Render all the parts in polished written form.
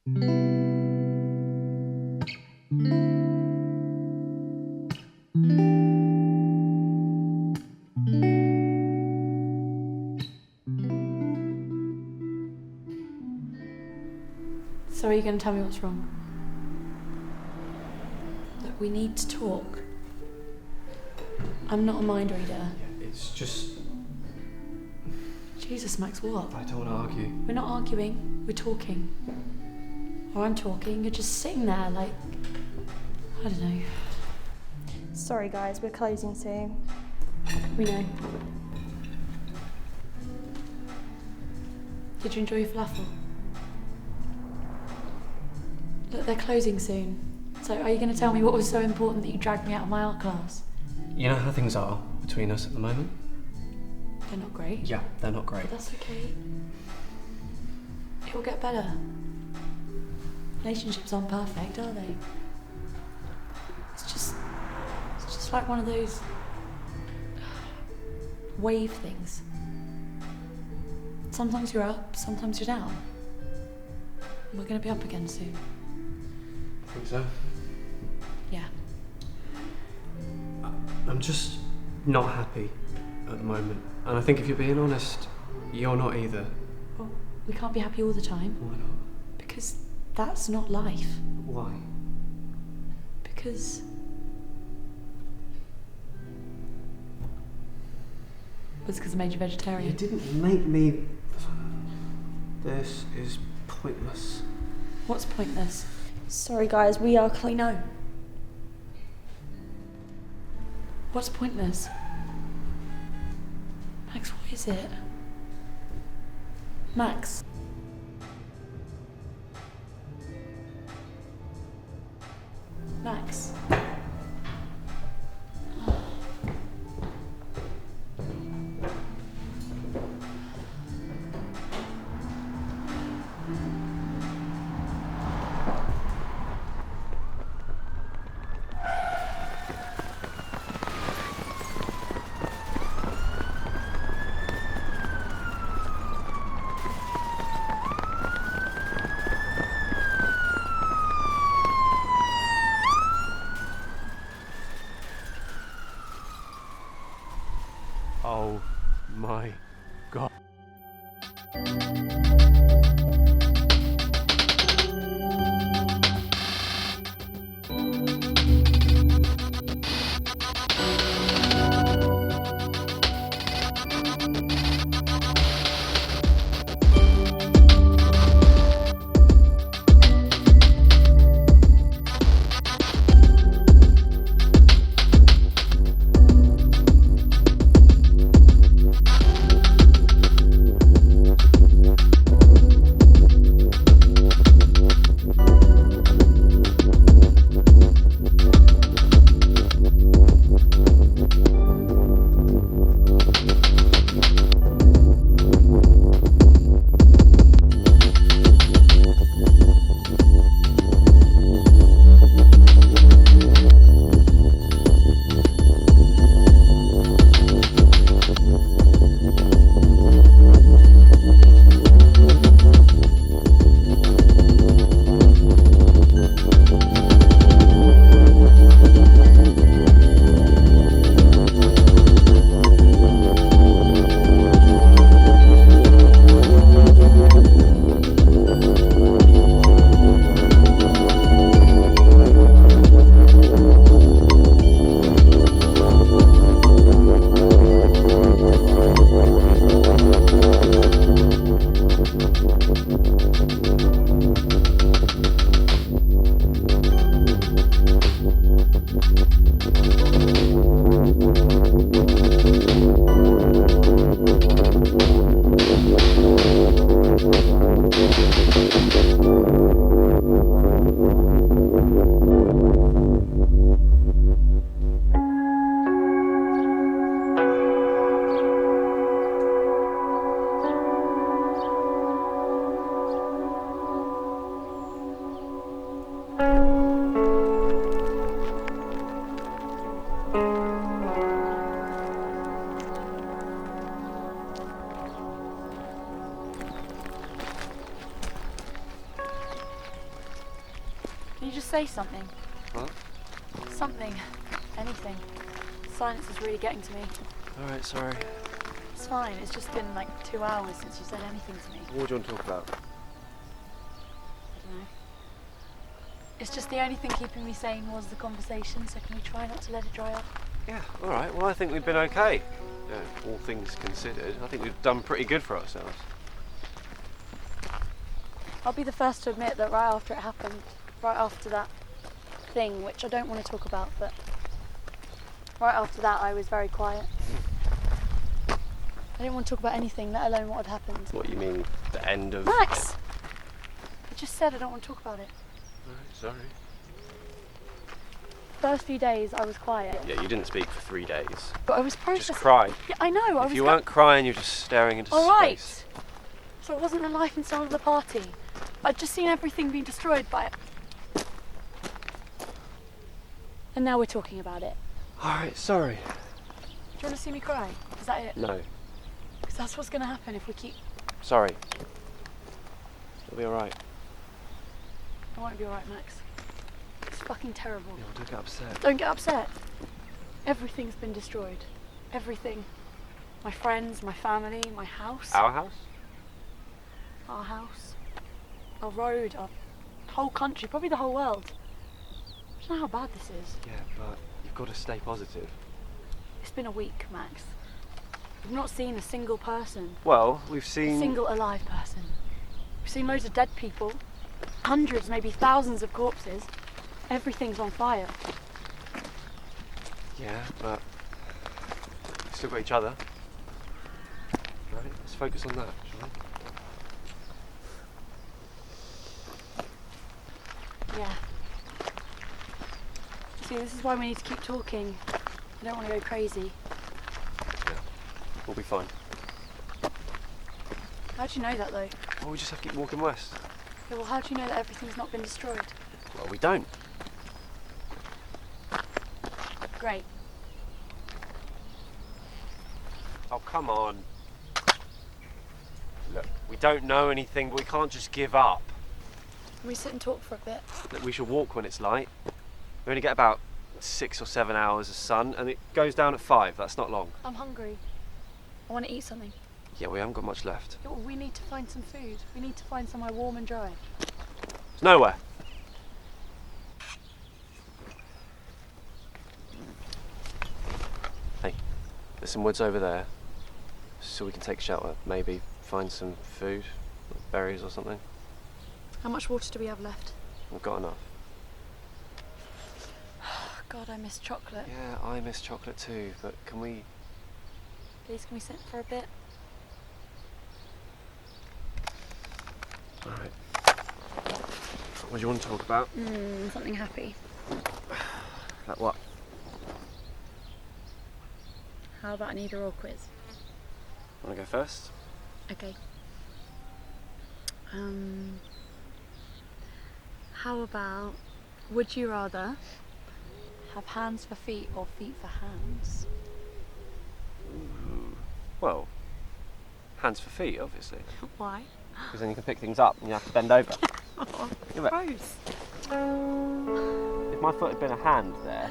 So are you going to tell me what's wrong? Look, we need to talk. I'm not a mind reader. Yeah, it's just... Jesus, Max, what? I don't want to argue. We're not arguing, we're talking. Or I'm talking, you're just sitting there like... I don't know. Sorry guys, we're closing soon. We know. Did you enjoy your falafel? Look, they're closing soon. So are you going to tell me what was so important that you dragged me out of my art class? You know how things are between us at the moment? They're not great. Yeah, they're not great. But that's okay. It'll get better. Relationships aren't perfect, are they? It's just like one of those wave things. Sometimes you're up, sometimes you're down. We're going to be up again soon. Think so? Yeah. I'm just not happy at the moment. And I think if you're being honest, you're not either. Well, we can't be happy all the time. Why not? Because that's not life. Why? Because... Was it because I made you vegetarian? You didn't make me... This is pointless. What's pointless? Sorry guys, we are We know. What's pointless? Max, what is it? Max. Max. Just say something. What? Something. Anything. Silence is really getting to me. Alright, sorry. It's fine. It's just been like 2 hours since you said anything to me. What do you want to talk about? I don't know. It's just the only thing keeping me sane was the conversation, so can we try not to let it dry up? Yeah, alright. Well, I think we've been okay. Yeah, all things considered. I think we've done pretty good for ourselves. I'll be the first to admit that right after it happened, right after that thing, which I don't want to talk about, but right after that I was very quiet. I didn't want to talk about anything, let alone what had happened. What, you mean the end of... Max! I just said I don't want to talk about it. Alright, sorry. First few days I was quiet. Yeah, you didn't speak for 3 days. But I was processing. Just cried. Yeah, I know. If you weren't crying, you're just staring into All right. space. So it wasn't the life and soul of the party. I'd just seen everything being destroyed by it. And now we're talking about it. Alright, sorry. Do you want to see me cry? Is that it? No. Because that's what's going to happen if we keep... Sorry. It'll be alright. I won't be alright, Max. It's fucking terrible. Yeah, well, don't get upset. Don't get upset. Everything's been destroyed. Everything. My friends, my family, my house. Our house? Our house. Our road, our whole country, probably the whole world. I don't know how bad this is. Yeah, but you've got to stay positive. It's been a week, Max. We've not seen a single person. Well, we've A seen... single alive person. We've seen loads of dead people. Hundreds, maybe thousands of corpses. Everything's on fire. Yeah, but we've still got each other. Right, let's focus on that, shall we? Yeah. See, this is why we need to keep talking. I don't want to go crazy. Yeah, we'll be fine. How do you know that, though? Well, we just have to keep walking west. Yeah, well, how do you know that everything's not been destroyed? Well, we don't. Great. Oh, come on. Look, we don't know anything, but we can't just give up. Can we sit and talk for a bit? Look, we should walk when it's light. We only get about 6 or 7 hours of sun, and it goes down at 5. That's not long. I'm hungry. I want to eat something. Yeah, we haven't got much left. Yeah, well, we need to find some food. We need to find somewhere warm and dry. It's nowhere. Hey, there's some woods over there, so we can take shelter. Maybe find some food, like berries or something. How much water do we have left? We've got enough. God, I miss chocolate. Yeah, I miss chocolate too, but can we... Please, can we sit for a bit? Alright. What do you want to talk about? Something happy. Like what? How about an either or quiz? Want to go first? Okay. How about, would you rather have hands for feet or feet for hands? Well, hands for feet, obviously. Why? Because then you can pick things up and you have to bend over. Give it. Gross. If my foot had been a hand there,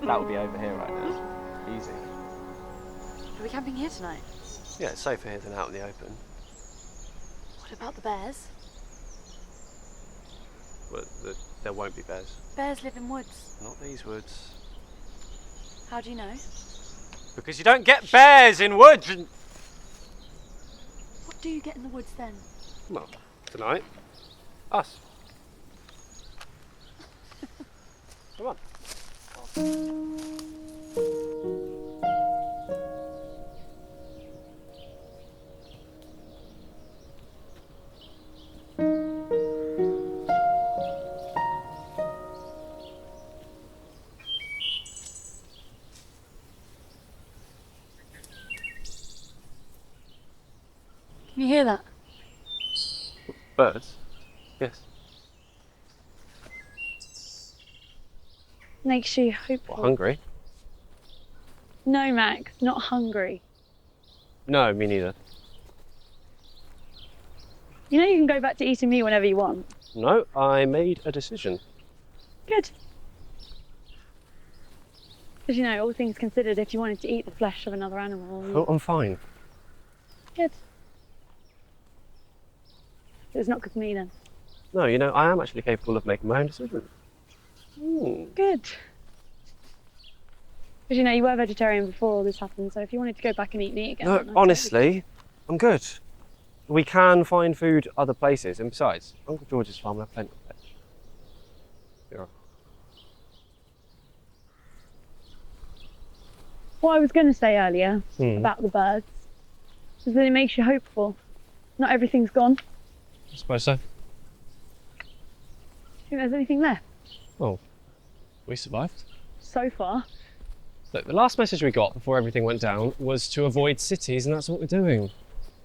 that would be over here right now. Easy. Are we camping here tonight? Yeah, it's safer here than out in the open. What about the bears? But there won't be bears. Bears live in woods. Not these woods. How do you know? Because you don't get bears in woods! What do you get in the woods then? Well, tonight, us. Come on. Can you hear that? Birds? Yes. Makes you hopeful. What, hungry? No, Max, not hungry. No, me neither. You know you can go back to eating meat whenever you want. No, I made a decision. Good. Because you know, all things considered, if you wanted to eat the flesh of another animal, Oh, I'm fine. good. It's not good for me then. No, you know, I am actually capable of making my own decisions. Good. Because you know, you were vegetarian before all this happened, so if you wanted to go back and eat meat again, No, then I honestly, I'm good. We can find food other places, and besides, Uncle George's farm will have plenty of veg. You're right. What I was going to say earlier about the birds is that it makes you hopeful. Not everything's gone. I suppose so. Do you think there's anything left? Well, we survived. So far. Look, the last message we got before everything went down was to avoid cities, and that's what we're doing.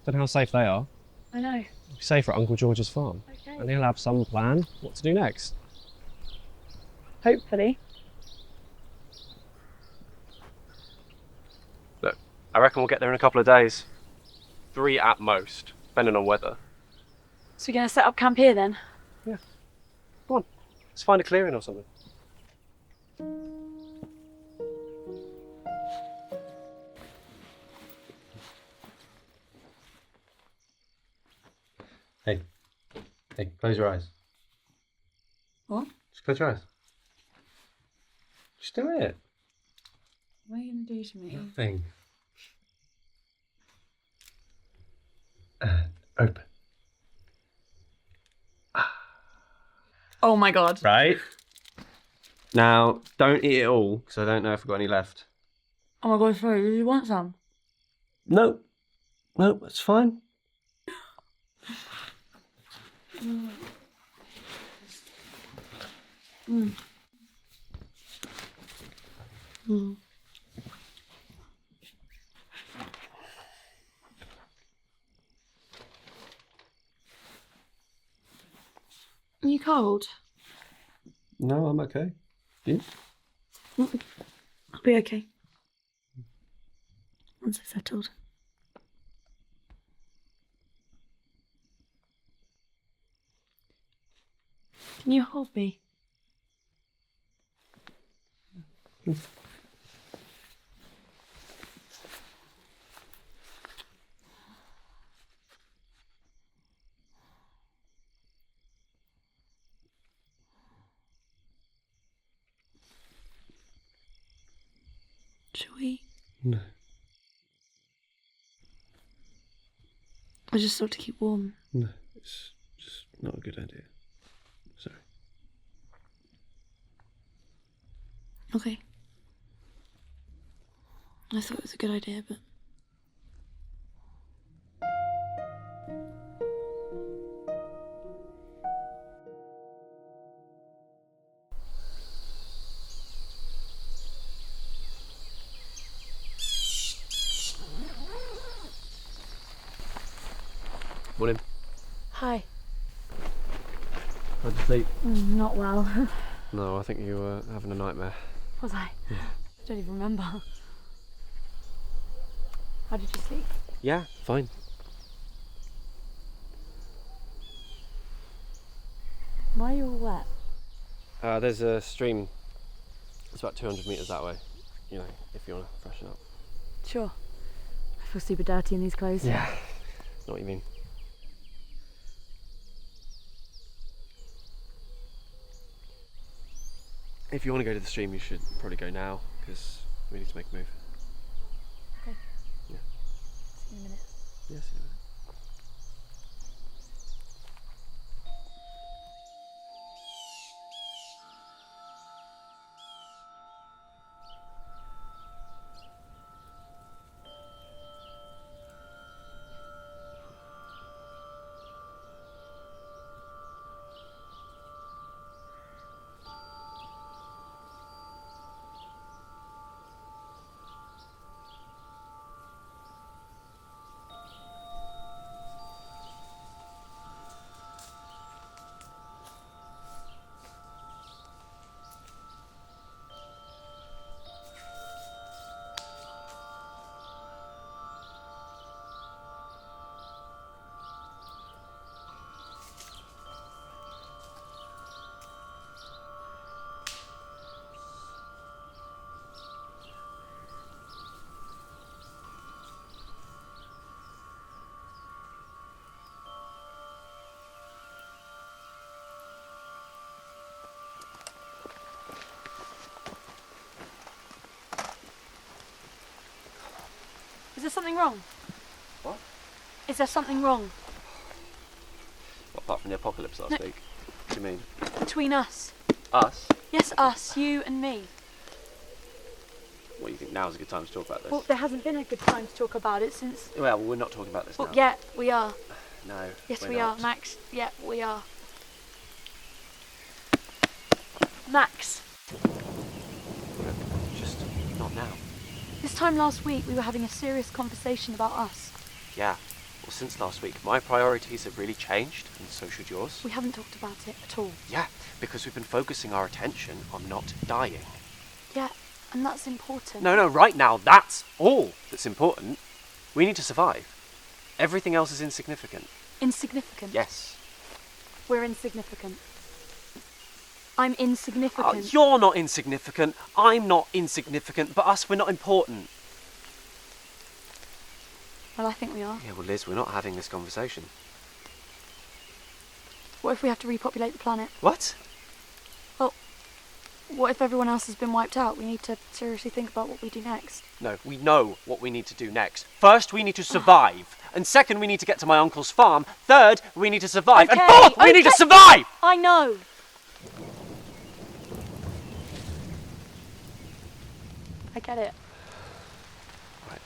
Don't know how safe they are. I know. We're safer at Uncle George's farm. Okay. And he'll have some plan what to do next. Hopefully. Look, I reckon we'll get there in a couple of days. 3 at most, depending on weather. So we're going to set up camp here then? Yeah. Come on, let's find a clearing or something. Hey, close your eyes. What? Just close your eyes. Just do it. What are you going to do to me? Nothing. Open. Oh my god. Right? Now, don't eat it all, because I don't know if I've got any left. Oh my god, sorry, did you want some? No. No, that's fine. Are you cold? No, I'm okay. You? I'll be okay. Once I've settled. Can you hold me? Shall we? No. I just thought to keep warm. No, it's just not a good idea. Sorry. Okay. I thought it was a good idea, but... Morning. Hi. How'd you sleep? Not well. No, I think you were having a nightmare. Was I? Yeah. I don't even remember. How did you sleep? Yeah, fine. Why are you all wet? There's a stream. It's about 200 metres that way. You know, if you want to freshen up. Sure. I feel super dirty in these clothes. Yeah. Know what you mean. If you want to go to the stream, you should probably go now, because we need to make a move. Okay. Yeah. See you in a minute. Yeah, see you in a minute. Is there something wrong? What? Is there something wrong Apart from the apocalypse last week. What do you mean? between us? Us? Yes, us, you and me. What, you think now's a good time to talk about this? Well, there hasn't been a good time to talk about it since... Well, we're not talking about this Well, now. yeah, we are. No, Yes, we're we not. are, Max. Yeah, we are. Max, Just not now. this time last week we were having a serious conversation about us. Yeah. Well, since last week, my priorities have really changed, and so should yours. We haven't talked about it at all. Yeah, because we've been focusing our attention on not dying. Yeah, and that's important. No, right now, that's all that's important. We need to survive. Everything else is insignificant. Insignificant? Yes. We're insignificant. I'm insignificant. You're not insignificant, I'm not insignificant, but us, we're not important. Well, I think we are. Yeah, well, Liz, we're not having this conversation. What if we have to repopulate the planet? What? What if everyone else has been wiped out? We need to seriously think about what we do next. No, we know what we need to do next. First, we need to survive. And second, we need to get to my uncle's farm. Third, we need to survive. Okay, And fourth, we need to okay. survive! I know! I get it. Right.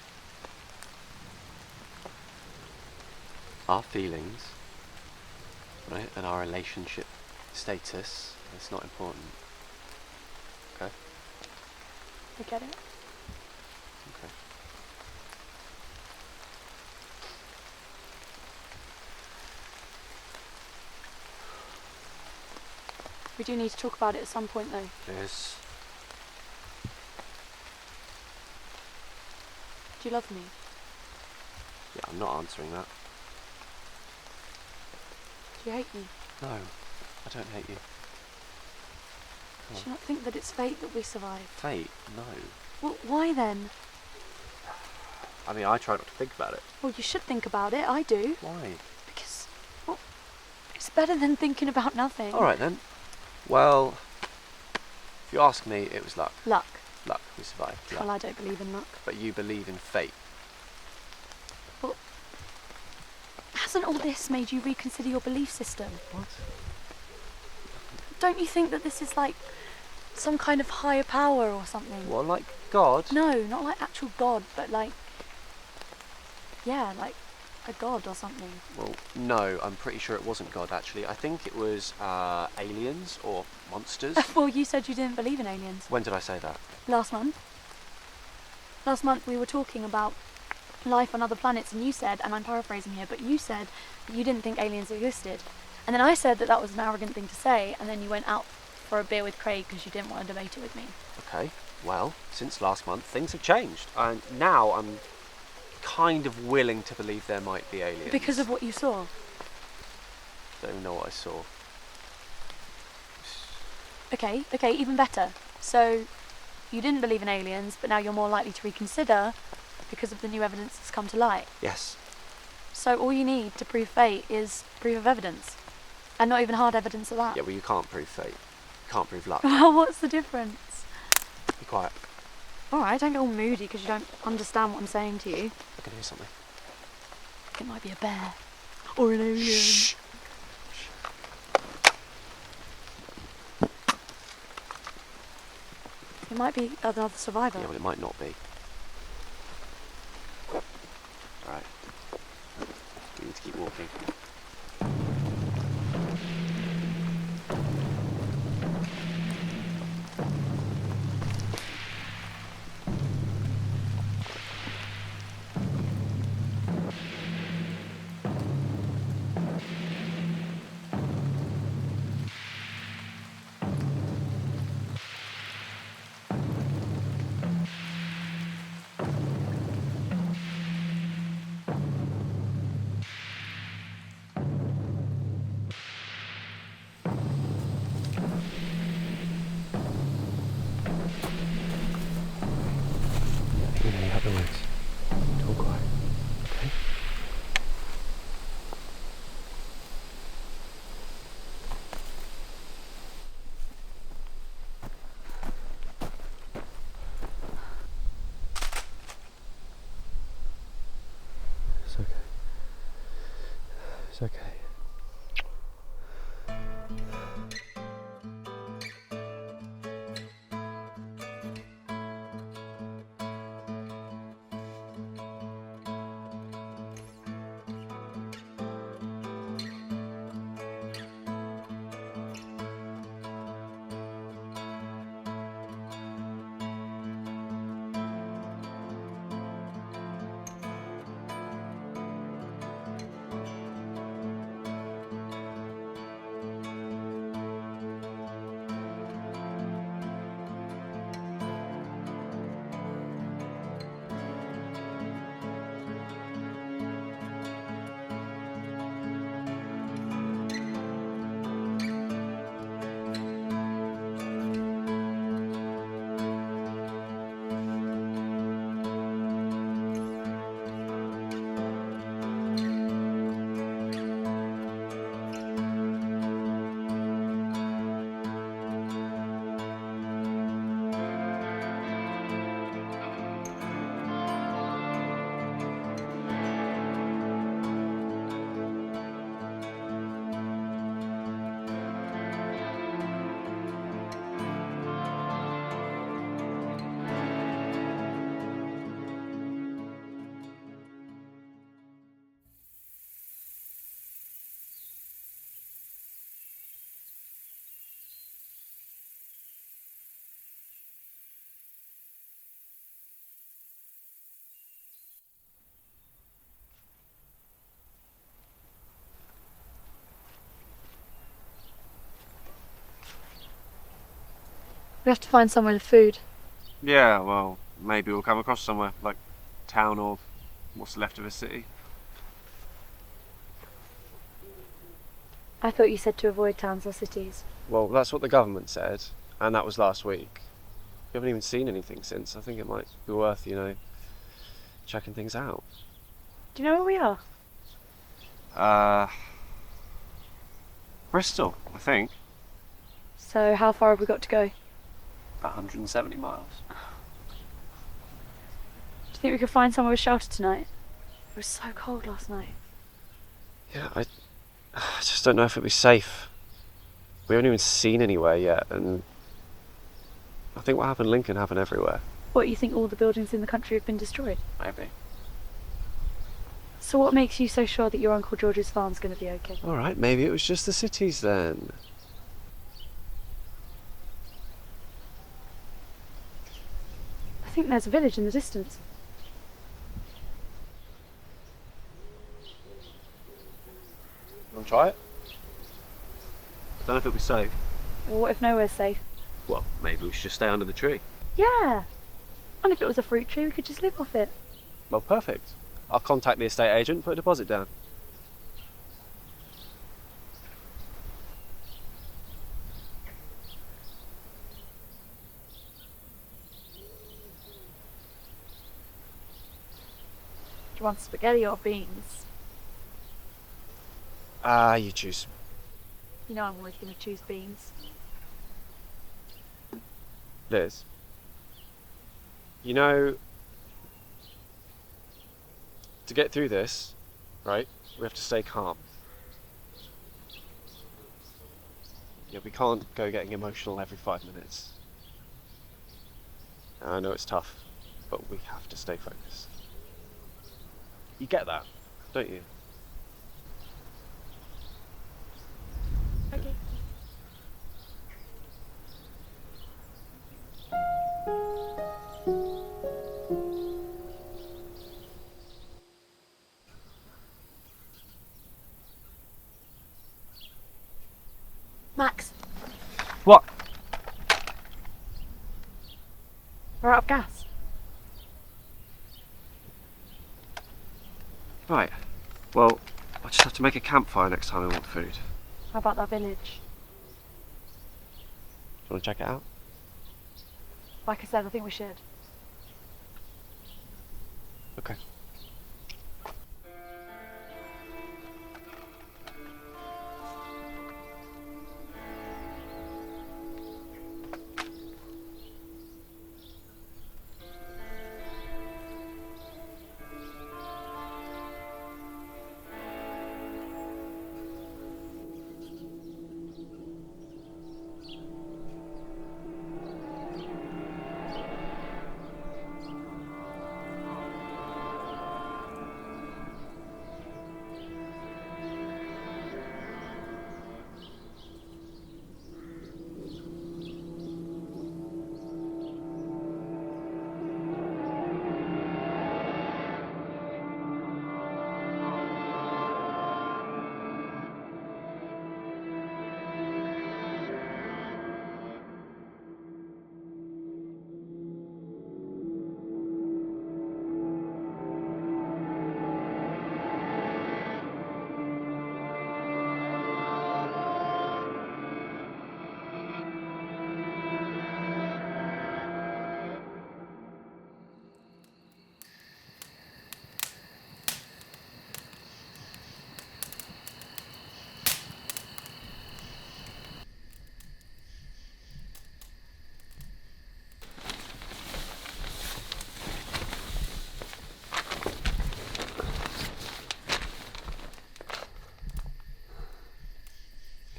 Our feelings, right, and our relationship status, it's not important. Okay? I get it. Okay. We do need to talk about it at some point, though. Liz, Do you love me? yeah, I'm not answering that. Do you hate me? No, I don't hate you. Do you not think that it's fate that we survive? Fate? No. Well, why then? I mean, I try not to think about it. Well, you should think about it. I do. Why? Because, well, it's better than thinking about nothing. All right then. Well, if you ask me, it was luck. Luck. Luck, we survived. Luck. Well, I don't believe in luck. But you believe in fate. Hasn't all this made you reconsider your belief system? What? Don't you think that this is like some kind of higher power or something? What, like God? No, not like actual God, but like, yeah, like a god or something. Well, no, I'm pretty sure it wasn't God, actually. I think it was aliens or monsters. Well, you said you didn't believe in aliens. When did I say that? Last month. Last month we were talking about life on other planets, and you said, and I'm paraphrasing here, but you said that you didn't think aliens existed. And then I said that that was an arrogant thing to say, and then you went out for a beer with Craig because you didn't want to debate it with me. Okay, well, since last month, things have changed. And now I'm kind of willing to believe there might be aliens. Because of what you saw. Don't even know what I saw. Okay, even better. So, you didn't believe in aliens, but now you're more likely to reconsider because of the new evidence that's come to light. Yes. So all you need to prove fate is proof of evidence. And not even hard evidence of that. Yeah, well, you can't prove fate. You can't prove luck. Well, what's the difference? Be quiet. Alright, don't get all moody because you don't understand what I'm saying to you. I can hear something. It might be a bear. Or an alien. Shh. It might be another survivor. Yeah, well, it might not be. Alright. We need to keep walking. It's okay. We have to find somewhere with food. Yeah, well, maybe we'll come across somewhere, like town or what's left of a city. I thought you said to avoid towns or cities. Well, that's what the government said, and that was last week. We haven't even seen anything since. I think it might be worth, checking things out. Do you know where we are? Bristol, I think. So how far have we got to go? 170 miles. Do you think we could find somewhere with shelter tonight? It was so cold last night. Yeah, I just don't know if it'd be safe. We haven't even seen anywhere yet, and I think what happened in Lincoln happened everywhere. What, you think all the buildings in the country have been destroyed? Maybe. So what makes you so sure that your Uncle George's farm's going to be okay? All right, maybe it was just the cities then. I think there's a village in the distance. Want to try it? Don't know if it'll be safe. Well, what if nowhere's safe? Well, maybe we should just stay under the tree. Yeah! And if it was a fruit tree, we could just live off it. Well, perfect. I'll contact the estate agent, put a deposit down. Do you want spaghetti or beans? You choose. You know I'm always going to choose beans. Liz, to get through this, right, we have to stay calm. Yeah, we can't go getting emotional every 5 minutes. I know it's tough, but we have to stay focused. You get that, don't you? Okay. Max, What? we're out of gas. Right. Well, I just have to make a campfire next time I want food. How about that village? Do you want to check it out? Like I said, I think we should. Okay.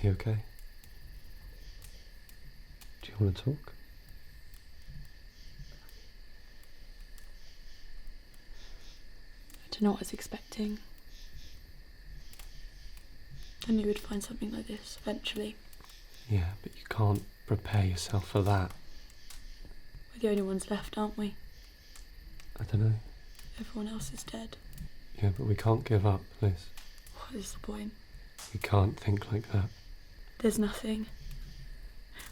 you okay? Do you want to talk? I don't know what I was expecting. I knew we'd find something like this eventually. Yeah, but you can't prepare yourself for that. We're the only ones left, aren't we? I don't know. Everyone else is dead. Yeah, but we can't give up, Liz. What is the point? We can't think like that. There's nothing.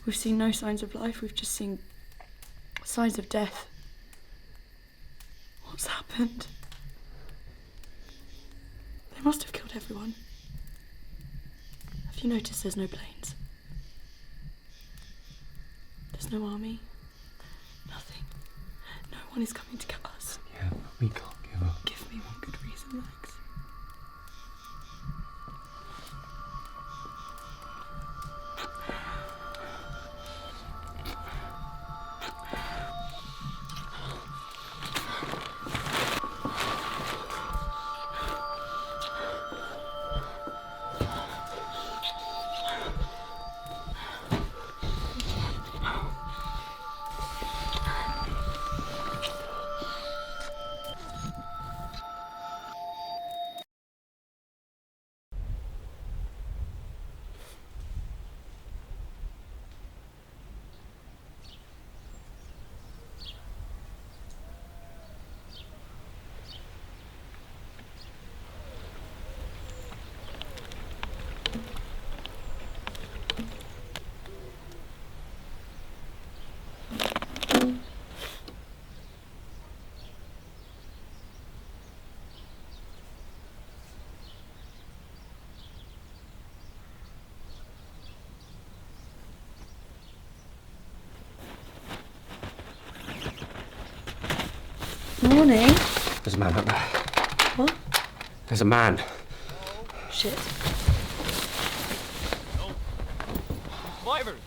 We've seen no signs of life, we've just seen signs of death. What's happened? They must have killed everyone. Have you noticed there's no planes? There's no army. Nothing. No one is coming to get us. Yeah, but we can't give up. Give me one good reason, Lex. Morning. There's a man out there. What? There's a man. Shit. Survivors.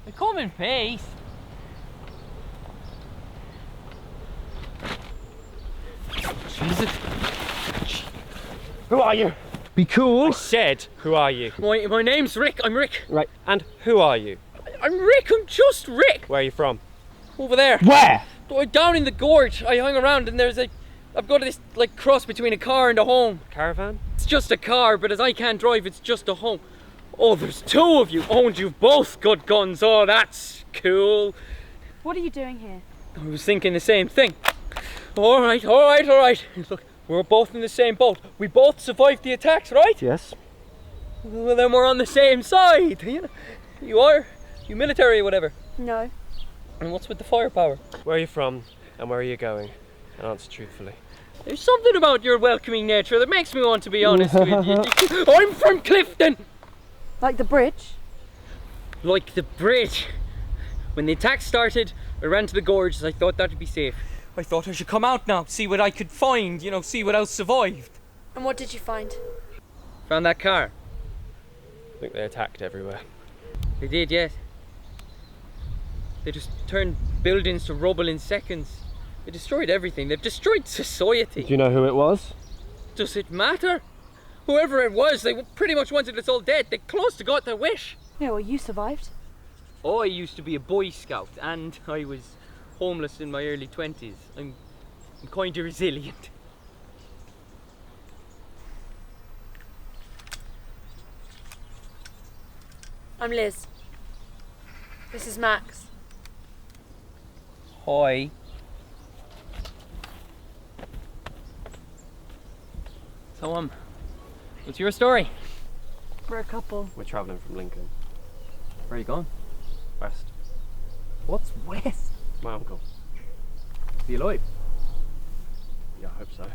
They come in peace. Jesus. Who are you? Be cool. I said, who are you? My name's Rick. I'm Rick. Right, and who are you? I'm Rick. I'm just Rick. Where are you from? Over there. Where? Down in the gorge. I hung around and I've got this like cross between a car and a home. Caravan? It's just a car, but as I can't drive, it's just a home. Oh, there's two of you. Oh, and you've both got guns. Oh, that's cool. What are you doing here? I was thinking the same thing. All right. Look, we're both in the same boat. We both survived the attacks, right? Yes. Well, then we're on the same side. You are? You military or whatever? No. And what's with the firepower? Where are you from and where are you going? And answer truthfully. There's something about your welcoming nature that makes me want to be honest with you. I'm from Clifton! Like the bridge? Like the bridge. When the attack started, I ran to the gorge. I thought that'd be safe. I thought I should come out now, see what I could find, see what else survived. And what did you find? Found that car. I think they attacked everywhere. They did, yes. They just turned buildings to rubble in seconds. They destroyed everything. They've destroyed society. Do you know who it was? Does it matter? Whoever it was, they pretty much wanted us all dead. They close to got their wish. Yeah, well, you survived. I used to be a Boy Scout and I was homeless in my early 20s. I'm kind of resilient. I'm Liz. This is Max. Hi. So, what's your story? We're a couple. We're travelling from Lincoln. Where are you going? West. What's west? My uncle. Is he alive? Yeah, I hope so.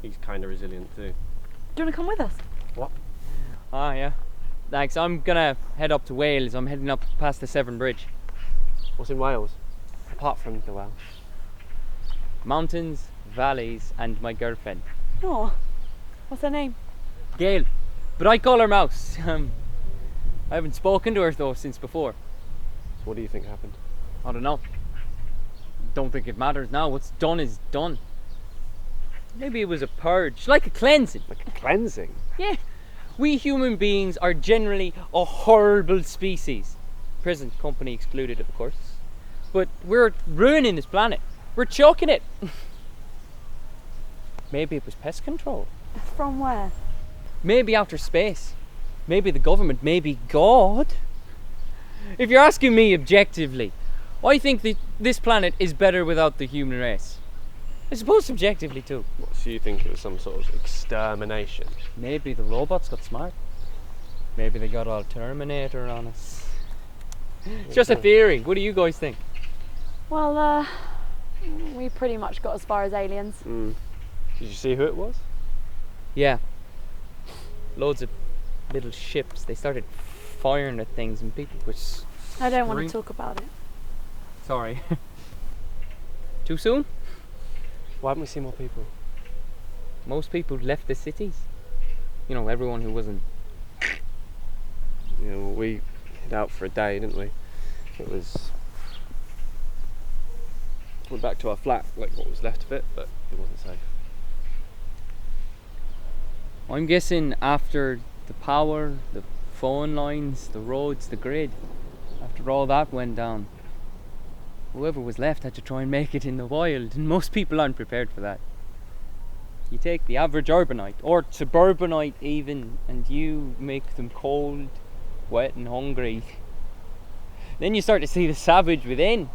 He's kind of resilient too. Do you want to come with us? What? Ah, yeah. Thanks. I'm gonna head up to Wales. I'm heading up past the Severn Bridge. What's in Wales? Apart from the Welsh. Mountains, valleys, and my girlfriend. Oh, what's her name? Gail. But I call her Mouse. I haven't spoken to her though since before. So what do you think happened? I don't know. Don't think it matters now. What's done is done. Maybe it was a purge, like a cleansing. Like a cleansing? Yeah. We human beings are generally a horrible species. Present company excluded, of course. But we're ruining this planet. We're choking it. Maybe it was pest control. From where? Maybe outer space. Maybe the government. Maybe God. If you're asking me objectively, I think that this planet is better without the human race. I suppose subjectively too. What, so you think it was some sort of extermination? Maybe the robots got smart. Maybe they got all Terminator on us. It's just a theory. What do you guys think? Well, we pretty much got as far as aliens. Did you see who it was? Yeah. Loads of little ships. They started firing at things and people were I don't want to talk about it. Sorry. Too soon? Why haven't we seen more people? Most people left the cities. You know, everyone who wasn't. You know, we hid out for a day, didn't we? Went back to our flat, like what was left of it, but it wasn't safe. I'm guessing after the power, the phone lines, the roads, the grid, after all that went down, whoever was left had to try and make it in the wild, and most people aren't prepared for that. You take the average urbanite, or suburbanite even, and you make them cold, wet and hungry. Then you start to see the savage within.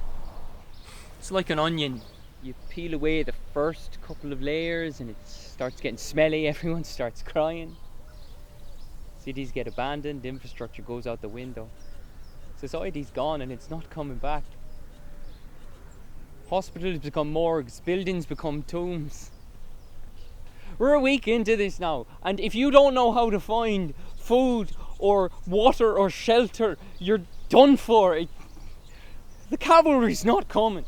It's like an onion. You peel away the first couple of layers and it starts getting smelly, everyone starts crying. Cities get abandoned, infrastructure goes out the window. Society's gone and it's not coming back. Hospitals become morgues, buildings become tombs. We're a week into this now, and if you don't know how to find food or water or shelter, you're done for. The cavalry's not coming.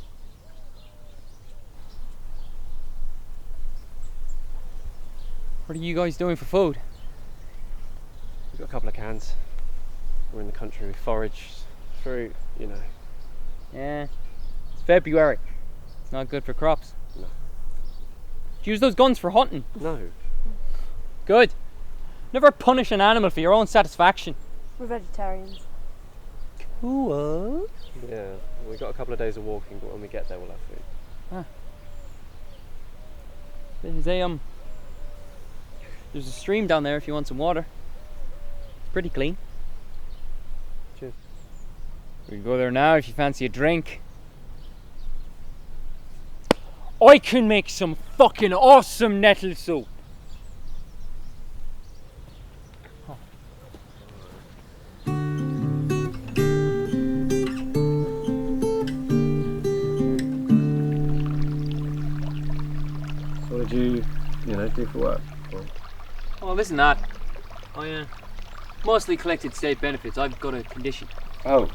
What are you guys doing for food? We've got a couple of cans. We're in the country, we forage, fruit, you know. Yeah, it's February. It's not good for crops. No. Do you use those guns for hunting? No. Good. Never punish an animal for your own satisfaction. We're vegetarians. Cool. Yeah, we've got a couple of days of walking, but when we get there we'll have food. There's a stream down there if you want some water. It's pretty clean. Cheers. We can go there now if you fancy a drink. I can make some fucking awesome nettle soup. So what did you do for work? Oh, listen that. I mostly collected state benefits. I've got a condition. Oh,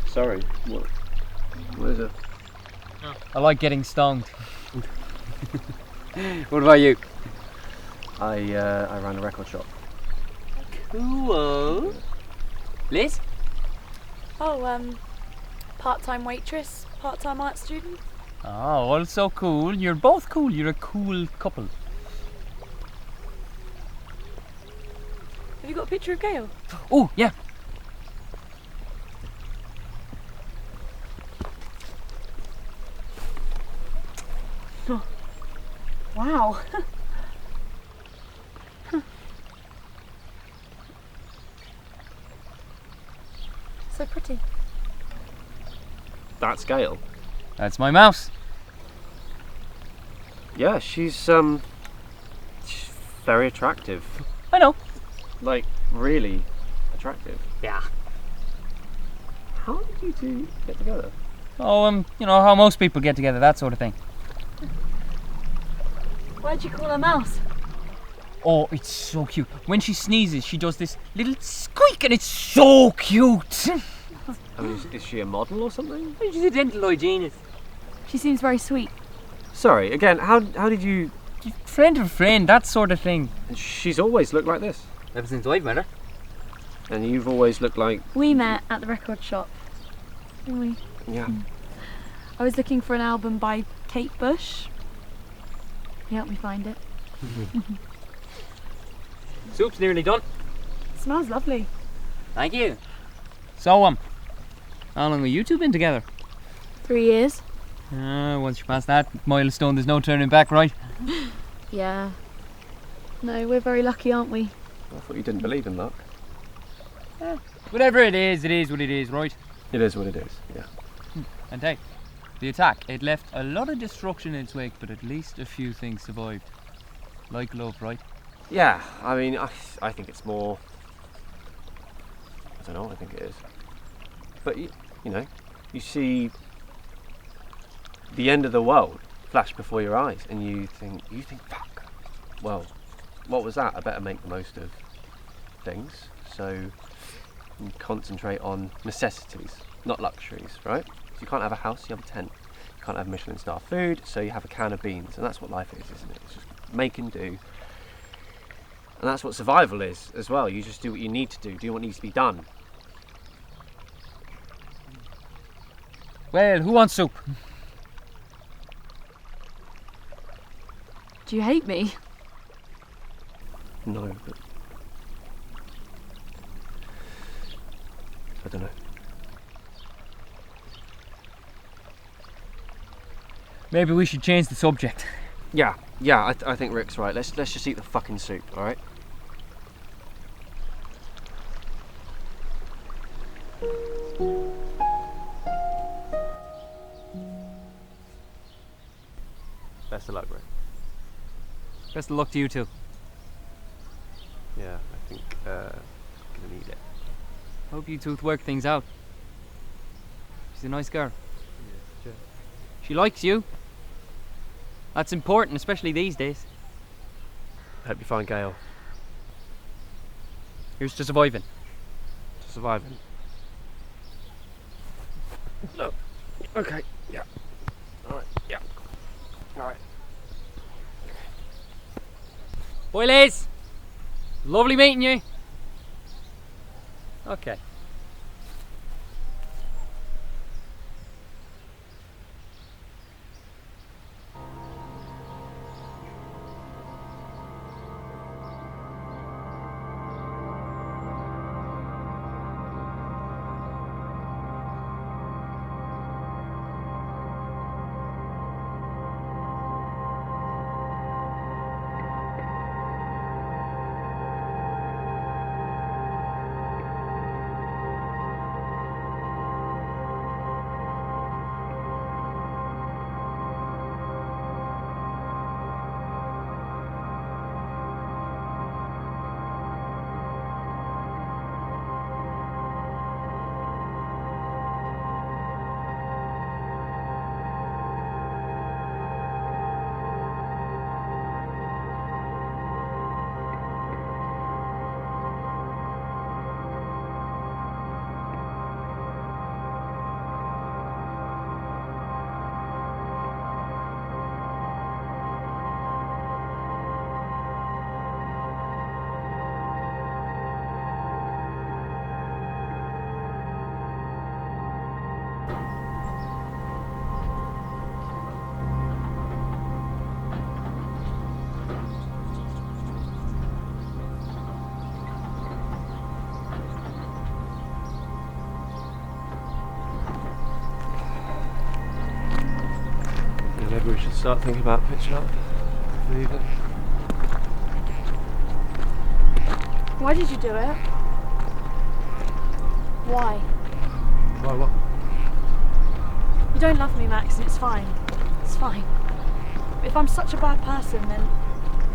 sorry. What is it? I like getting stoned. What about you? I ran a record shop. Cool. Liz? Oh, part-time waitress, part-time art student. Oh, also cool. You're both cool. You're a cool couple. Have you got a picture of Gail? Oh, yeah. Wow. So pretty. That's Gail. That's my mouse. Yeah, she's very attractive. I know. Like, really attractive. Yeah. How did you two get together? Oh, you know how most people get together, that sort of thing. Why'd you call her Mouse? Oh, it's so cute. When she sneezes, she does this little squeak and it's so cute. I mean, is she a model or something? She's a dental hygienist. She seems very sweet. Sorry, again, how did you... Friend of a friend, that sort of thing. She's always looked like this. Ever since I've met her. And you've always looked like... We met at the record shop, didn't we? Yeah. I was looking for an album by Kate Bush. He helped me find it. Soup's nearly done. smells lovely. Thank you. So, how long have you two been together? 3 years. Once you pass that milestone, there's no turning back, right? Yeah. No, we're very lucky, aren't we? I thought you didn't believe in luck. Whatever it is what it is, right? It is what it is, yeah. And hey, the attack, it left a lot of destruction in its wake, but at least a few things survived. Like love, right? Yeah, I mean, I think it's more... I don't know what I think it is. But, you know, you see the end of the world flash before your eyes and you think, fuck, well, what was that? I better make the most of things. So you concentrate on necessities, not luxuries, right? So you can't have a house, you have a tent. You can't have Michelin star food, so you have a can of beans. And that's what life is, isn't it? It's just make and do. And that's what survival is as well. You just do what you need to do what needs to be done. Well, who wants soup? Do you hate me? No, but I don't know. Maybe we should change the subject. Yeah, I think Rick's right. Let's just eat the fucking soup, all right? Best of luck, Rick. Best of luck to you two. Yeah, I think gonna need it. Hope you two work things out. She's a nice girl. Yeah, sure. She likes you. That's important, especially these days. Hope you find Gail. Here's to surviving. To surviving. No. Okay. Yeah. All right. Yeah. All right. Boy, Liz! Lovely meeting you. Okay. Maybe we should start thinking about pitching up. Leaving. Why did you do it? Why? Why what? You don't love me, Max, and it's fine. It's fine. If I'm such a bad person, then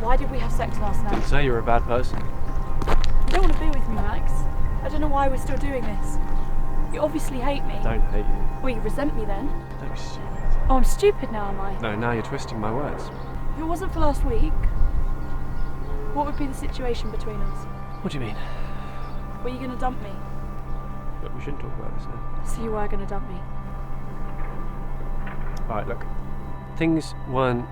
why did we have sex last night? Didn't say you were a bad person. You don't want to be with me, Max. I don't know why we're still doing this. You obviously hate me. Don't hate you. Well, you resent me then. Don't be stupid. Oh, I'm stupid now, am I? No, now you're twisting my words. If it wasn't for last week, what would be the situation between us? What do you mean? Were you going to dump me? Look, we shouldn't talk about this now. So you were going to dump me? Alright, look. Things weren't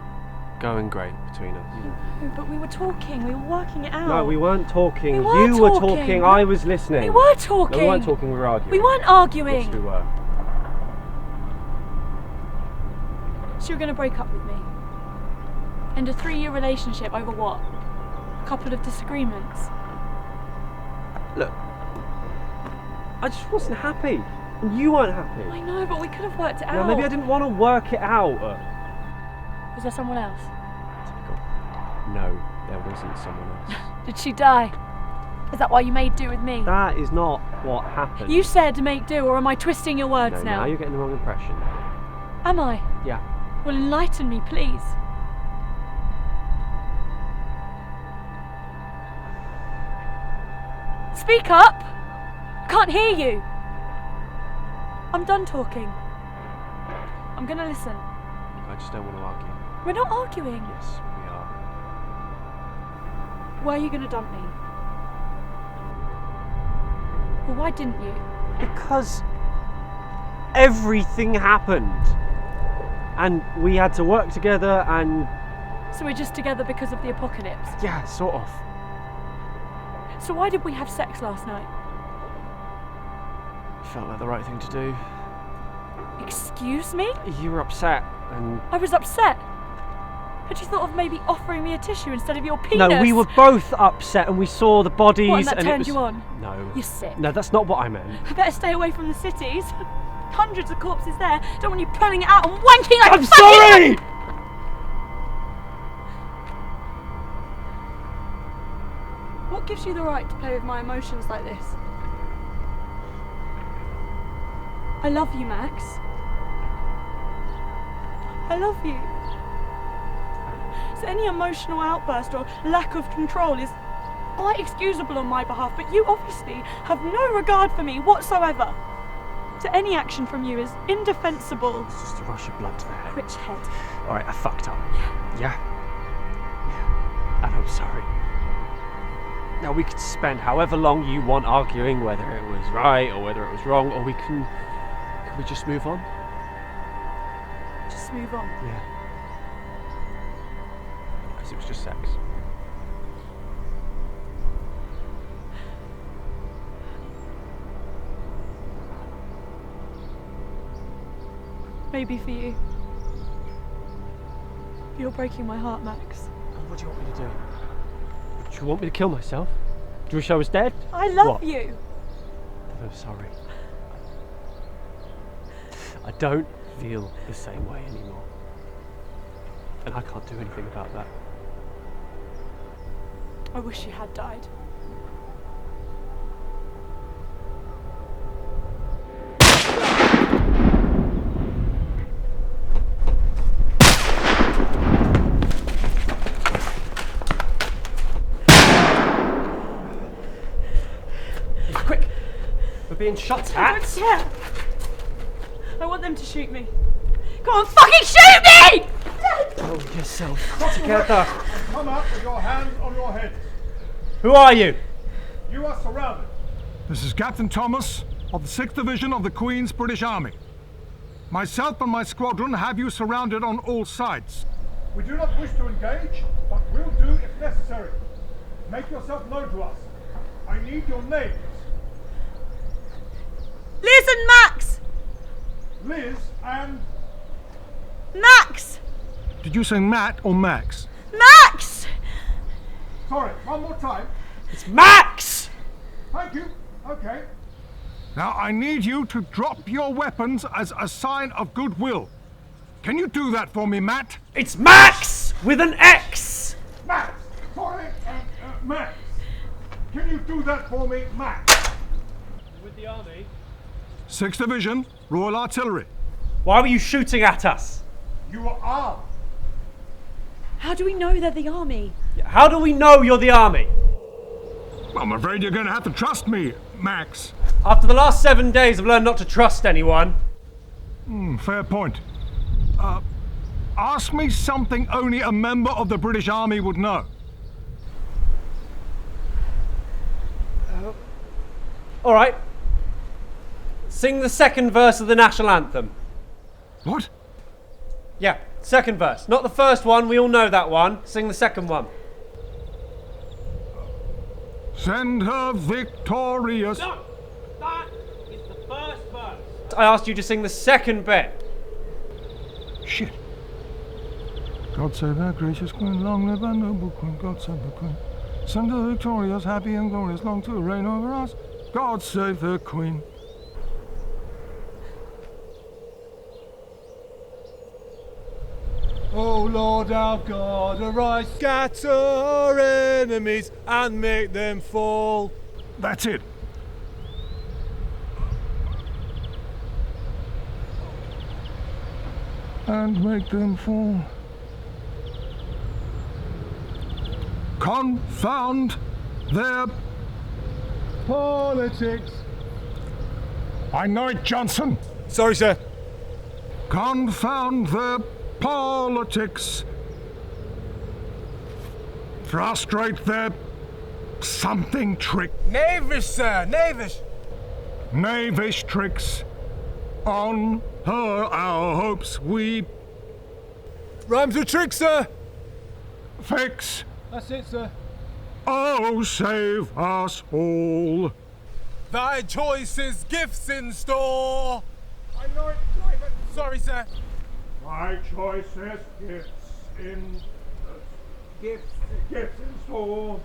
going great between us. No, but we were talking. We were working it out. No, we weren't talking. We were You were talking. talking. I was listening. We were talking. No, we weren't talking. We were arguing. We weren't arguing. Yes, we were. So you're going to break up with me? End a 3-year relationship over what? A couple of disagreements? Look, I just wasn't happy. And you weren't happy. I know, but we could have worked it Yeah, out. maybe I didn't want to work it out. Was there someone else? No, there wasn't someone else. Did she die? Is that why you made do with me? That is not what happened. You said make do, or am I twisting your words No, now? now you're getting the wrong impression. Am I? Yeah. Well, enlighten me, please. Speak up! I can't hear you. I'm done talking. I'm gonna listen. I just don't want to argue. We're not arguing. Yes, we are. Why are you gonna dump me? Well, why didn't you? Because everything happened. And we had to work together and... So we're just together because of the apocalypse. yeah, sort of. So why did we have sex last night? It felt like the right thing to do. Excuse me? You were upset and... I was upset. Had you thought of maybe offering me a tissue instead of your penis? No, we were both upset and we saw the bodies What, and that and turned it was... you on? No. You're sick. No, that's not what I meant. I better stay away from the cities. Hundreds of corpses there. Don't want you pulling it out and wanking like I'm sorry! What gives you the right to play with my emotions like this? I love you, Max. I love you. So any emotional outburst or lack of control is quite excusable on my behalf, but you obviously have no regard for me whatsoever. So any action from you is indefensible. It's just a rush of blood there. Rich head. Alright, I fucked up. Yeah? Yeah. And I'm sorry. Now we could spend however long you want arguing whether it was right or whether it was wrong, or can we just move on? Just move on. Yeah. Because it was just sex. Maybe for you. You're breaking my heart, Max. What do you want me to do? Do you want me to kill myself? Do you wish I was dead? I love What? you. I'm sorry. I don't feel the same way anymore. And I can't do anything about that. I wish you had died. Quick! We're being shot I at! don't care. I want them to shoot me. Come on, fucking shoot me! Pull yourself together. Come up with your hands on your head. Who are you? You are surrounded. This is Captain Thomas of the 6th Division of the Queen's British Army. Myself and my squadron have you surrounded on all sides. We do not wish to engage, but will do if necessary. Make yourself known to us. I need your names. Liz and Max! Liz and... Max! Did you say Matt or Max? Max! Sorry, one more time. It's Max! Thank you. Okay. Now I need you to drop your weapons as a sign of goodwill. Can you do that for me, Matt? It's Max! With an X! Max! Sorry, Max. Can you do that for me, Max? With the army? 6th Division, Royal Artillery. Why were you shooting at us? You are armed. How do we know they're the army? How do we know you're the army? I'm afraid you're going to have to trust me, Max. After the last 7 days, I've learned not to trust anyone. Fair point. Ask me something only a member of the British Army would know. All right. Sing the second verse of the national anthem. What? Yeah, second verse. Not the first one, we all know that one. Sing the second one. Send her victorious. No, that is the first verse. I asked you to sing the second bit. Shit. God save our gracious Queen, long live our noble Queen, God save the Queen. Send her victorious, happy and glorious, long to reign over us. God save the Queen. O Lord our God, arise, scatter our enemies and make them fall. That's it. And make them fall. Confound their Politics. I know it, Johnson. Sorry, sir. Confound their politics. Frustrate their something trick. Knavish, sir, knavish. Knavish tricks. On her our hopes we Rhymes with trick, sir. fix. That's it, sir. Oh, save us all. Thy choice is gifts in store. I know it, Private. Sorry, sir. My choice is gifts in store.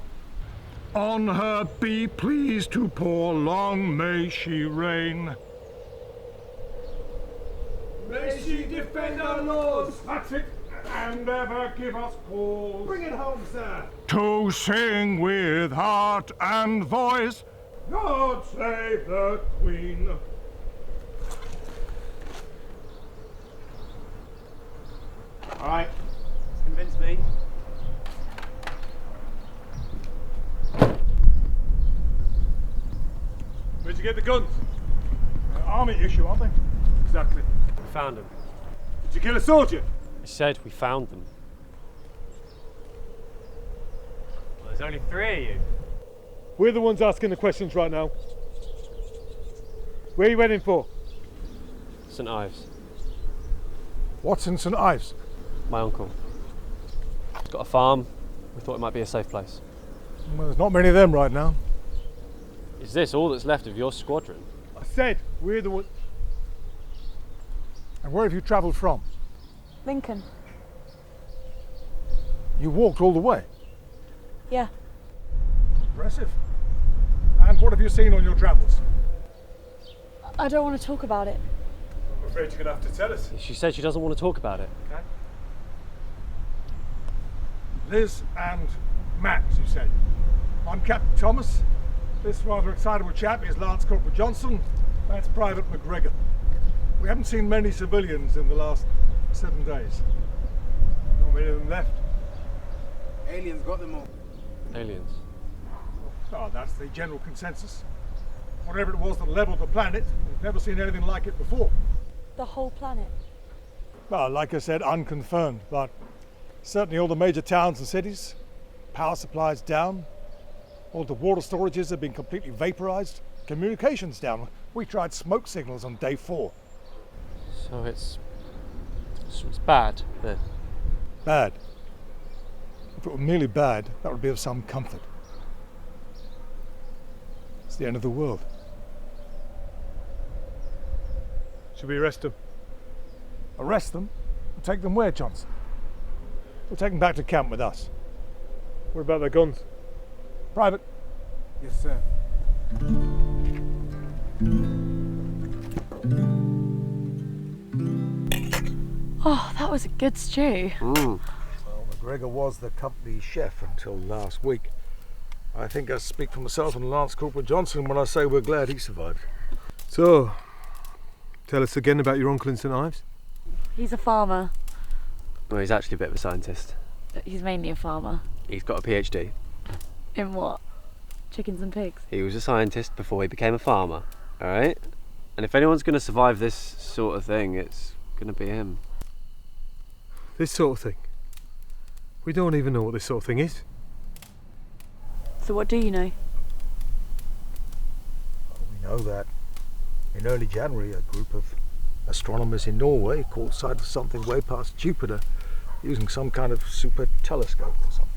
On her be pleased to pour, long may she reign. May she defend our laws. That's it, and ever give us cause Bring it home, sir. to sing with heart and voice. God save the Queen. All right, convince me. Where'd you get the guns? Army issue, aren't they? Exactly. We found them. Did you kill a soldier? I said we found them. Well, there's only 3 of you. We're the ones asking the questions right now. Where are you heading for? St Ives, What's in St Ives? my uncle. He's got a farm. We thought it might be a safe place. Well, there's not many of them right now. Is this all that's left of your squadron? I said we're the ones. And where have you travelled from? Lincoln. You walked all the way. Yeah. Impressive. And what have you seen on your travels? I don't want to talk about it. I'm afraid you're going to have to tell us. She said she doesn't want to talk about it. Liz and Matt, you said. I'm Captain Thomas. This rather excitable chap is Lance Corporal Johnson. That's Private McGregor. We haven't seen many civilians in the last 7 days. Not many of them left. Aliens got them all. Aliens. Oh, that's the general consensus. Whatever it was that leveled the planet, we've never seen anything like it before. The whole planet. Well, like I said, unconfirmed, but certainly all the major towns and cities, power supplies down, all the water storages have been completely vaporized, communications down. We tried smoke signals on day 4. So it's bad then. Bad. If it were merely bad, that would be of some comfort. It's the end of the world. Should we arrest them? Arrest them? And take them where, Johnson? We'll take them back to camp with us. What about their guns? Private. Yes, sir. Oh, that was a good stew. Well, McGregor was the company chef until last week. I think I speak for myself and Lance Corporal Johnson when I say we're glad he survived. So, tell us again about your uncle in St Ives. He's a farmer. Well, he's actually a bit of a scientist. He's mainly a farmer. He's got a PhD. In what? Chickens and pigs. He was a scientist before he became a farmer, alright? And if anyone's going to survive this sort of thing, it's going to be him. This sort of thing? We don't even know what this sort of thing is. So what do you know? We know that in early January a group of astronomers in Norway caught sight of something way past Jupiter using some kind of super telescope or something.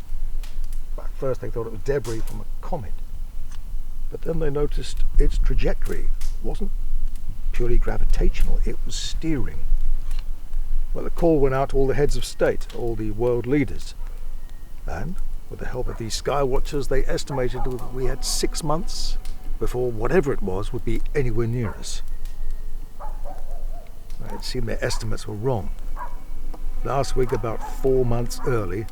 At first they thought it was debris from a comet, but then they noticed its trajectory wasn't purely gravitational, it was steering. Well, the call went out to all the heads of state, all the world leaders, and With the help of these sky watchers, they estimated that we had 6 months before whatever it was would be anywhere near us. It seemed their estimates were wrong. Last week, about 4 months early,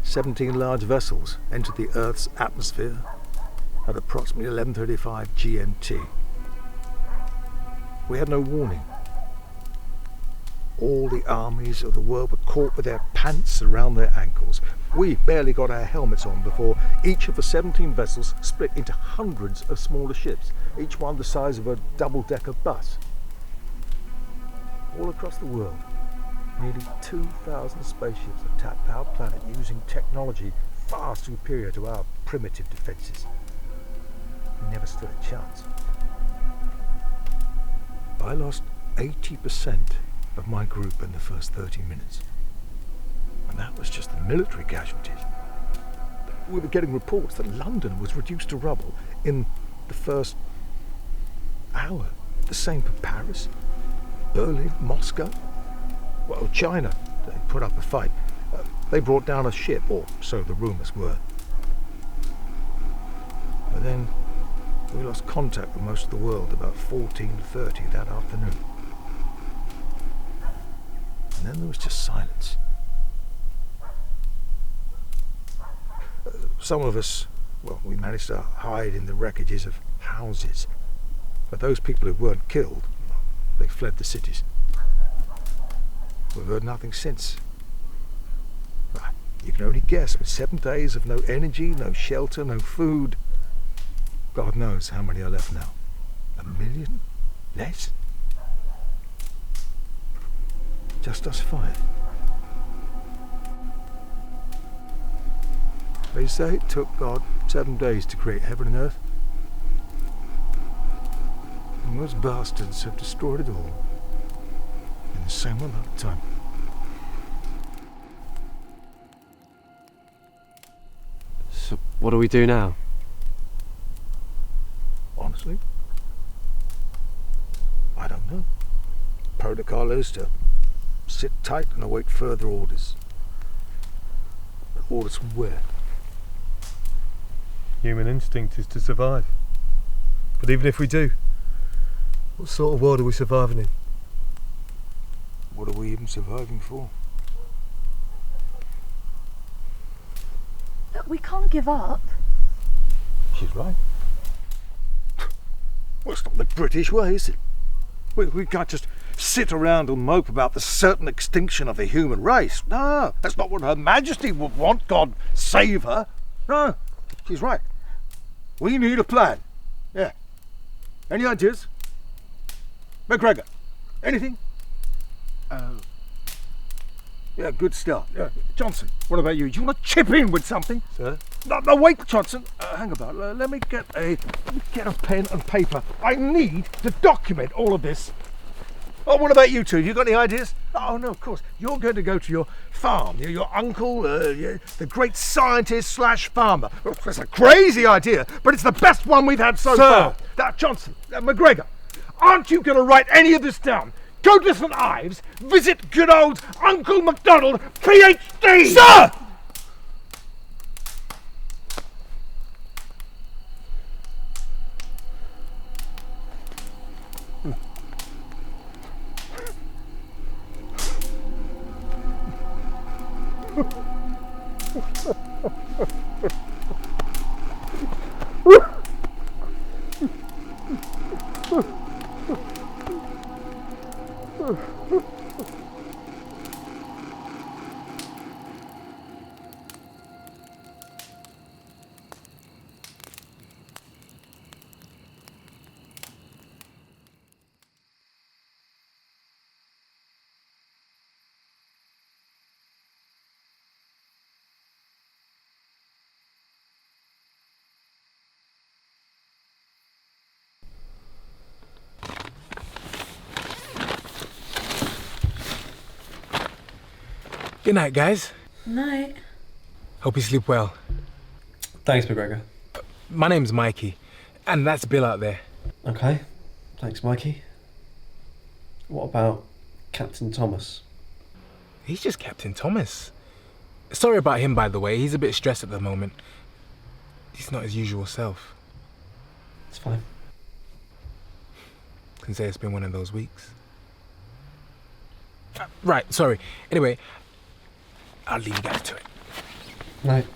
17 large vessels entered the Earth's atmosphere at approximately 11:35 GMT. We had no warning. All the armies of the world were caught with their pants around their ankles. We barely got our helmets on before each of the 17 vessels split into hundreds of smaller ships, each one the size of a double-decker bus. All across the world, nearly 2,000 spaceships attacked our planet using technology far superior to our primitive defences. We never stood a chance. I lost 80% of my group in the first 30 minutes. And that was just the military casualties. We were getting reports that London was reduced to rubble in the first hour. The same for Paris, Berlin, Moscow. Well, China, they put up a fight. They brought down a ship, or so the rumours were. But then we lost contact with most of the world about 14:30 that afternoon. And then there was just silence. Some of us, well, we managed to hide in the wreckages of houses. But those people who weren't killed, they fled the cities. We've heard nothing since. You can only guess, with 7 days of no energy, no shelter, no food. God knows how many are left now. 1 million? Less? Just us 5. They say it took God 7 days to create heaven and earth. And those bastards have destroyed it all in the same amount of time. So what do we do now? Honestly, I don't know. Protocol is to sit tight and await further orders. But orders from where? Human instinct is to survive. But even if we do, what sort of world are we surviving in? What are we even surviving for? We can't give up. She's right. Well, it's not the British way, is it? We can't just sit around and mope about the certain extinction of the human race. No, that's not what Her Majesty would want. God save her. No, she's right. We need a plan. Yeah. Any ideas? McGregor, anything? Yeah, good start. Yeah. Johnson, what about you? Do you want to chip in with something? Sir? No, wait, Johnson. Hang about. Let me get a pen and paper. I need to document all of this. Oh, what about you two? You got any ideas? Oh, no, of course. You're going to go to your farm. Your uncle, the great scientist / farmer. Well, that's a crazy idea, but it's the best one we've had so far. Now, Johnson, McGregor, aren't you going to write any of this down? Go to St Ives, visit good old Uncle MacDonald, PhD! Sir! Good night, guys. Night. Hope you sleep well. Thanks, McGregor. My name's Mikey, and that's Bill out there. Okay, thanks, Mikey. What about Captain Thomas? He's just Captain Thomas. Sorry about him, by the way. He's a bit stressed at the moment. He's not his usual self. It's fine. Can say it's been one of those weeks. Right, sorry. Anyway, I'll leave you guys to it. Night.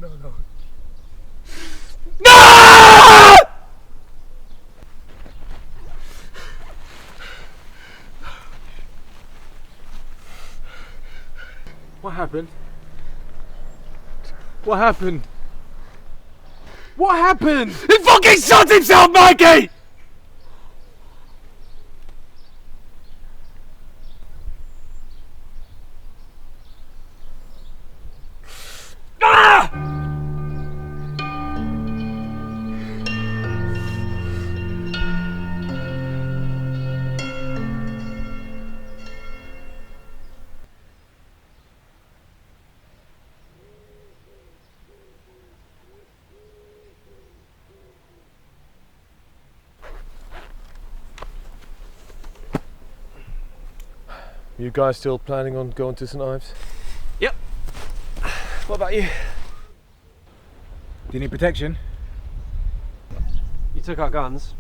No, no. What happened? What happened? What happened? He fucking shot himself, Mikey! You guys still planning on going to St Ives? Yep. What about you? Do you need protection? You took our guns.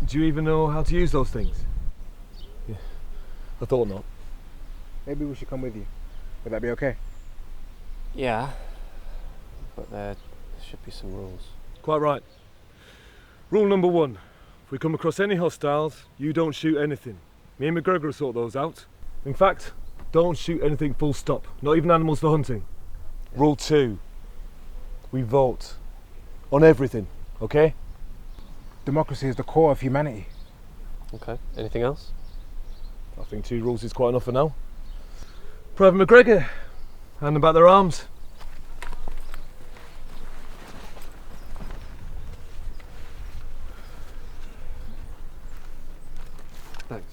Do you even know how to use those things? Yeah, I thought not. Maybe we should come with you. Would that be okay? Yeah, but there should be some rules. Quite right. Rule number 1. If we come across any hostiles, you don't shoot anything. Me and McGregor will sort those out. In fact, don't shoot anything full stop, not even animals for hunting. Rule 2. We vote. On everything, okay? Democracy is the core of humanity. Okay, anything else? I think 2 rules is quite enough for now. Private McGregor, hand them back their arms. Thanks.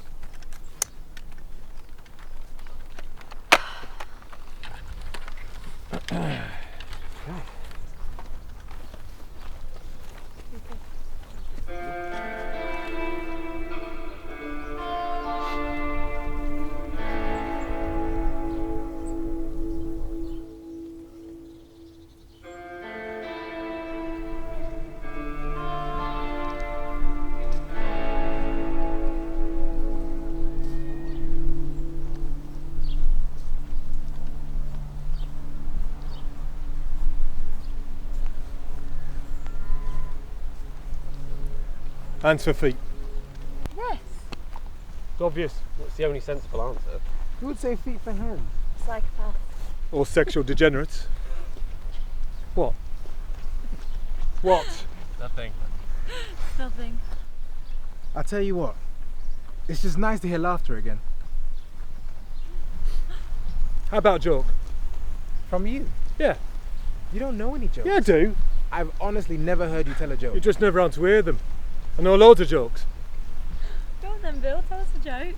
Hands for feet. Yes. It's obvious. What's the only sensible answer? Who would say feet for hands? Psychopath. Or sexual degenerates. What? What? Nothing. Nothing. I'll tell you what. It's just nice to hear laughter again. How about a joke? From you. Yeah. You don't know any jokes. Yeah, I do. I've honestly never heard you tell a joke. You're just never around to hear them. I know loads of jokes. Go on then, Bill. Tell us a joke.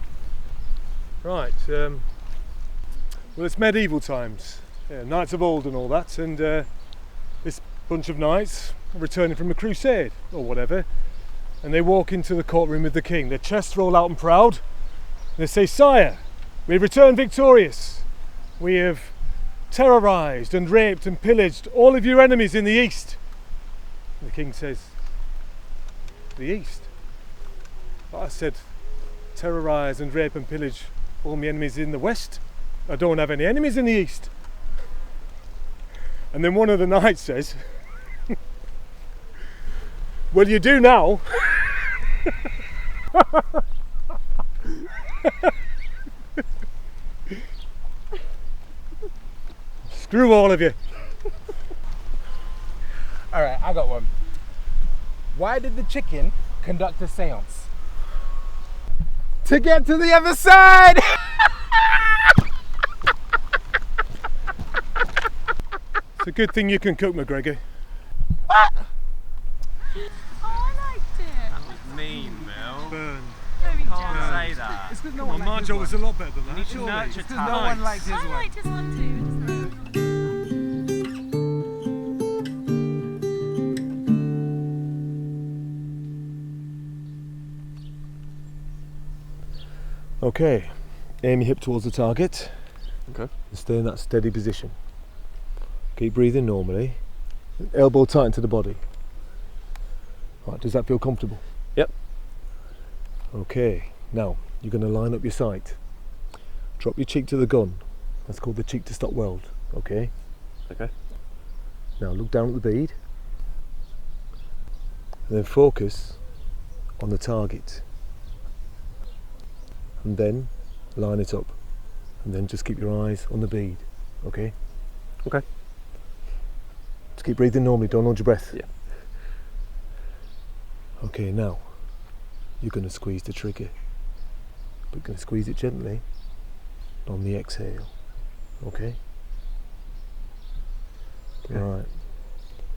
Right, well, it's medieval times, yeah, knights of old and all that, and this bunch of knights are returning from a crusade or whatever, and they walk into the courtroom with the king. Their chests roll out and proud, and they say, "Sire, we return victorious. We have terrorised and raped and pillaged all of your enemies in the east." And the king says, "The east?" I said, "Terrorise and rape and pillage all my enemies in the west. I don't have any enemies in the east." And then one of the knights says, "Well, you do now." Screw all of you. Alright, I got one. Why did the chicken conduct a seance. To get to the other side! It's a good thing you can cook, McGregor. Oh, I liked it. Mean, Bill. Burn. Very Can't jealous. say that. It's because no Well, one liked my his job one. was a lot better than that. You need to Surely. nurture Because no talent. one liked his I one. liked his one too. Okay, aim your hip towards the target. Okay. And stay in that steady position. Keep breathing normally. Elbow tight into the body. Right, does that feel comfortable? Yep. Okay, now you're going to line up your sight. Drop your cheek to the gun. That's called the cheek to stop weld. Okay. Okay. Now look down at the bead. And then focus on the target. And then line it up. And then just keep your eyes on the bead. Okay? Okay. Just keep breathing normally, don't hold your breath. Yeah. Okay, now you're going to squeeze the trigger. But you're going to squeeze it gently on the exhale. Okay? Okay. Right.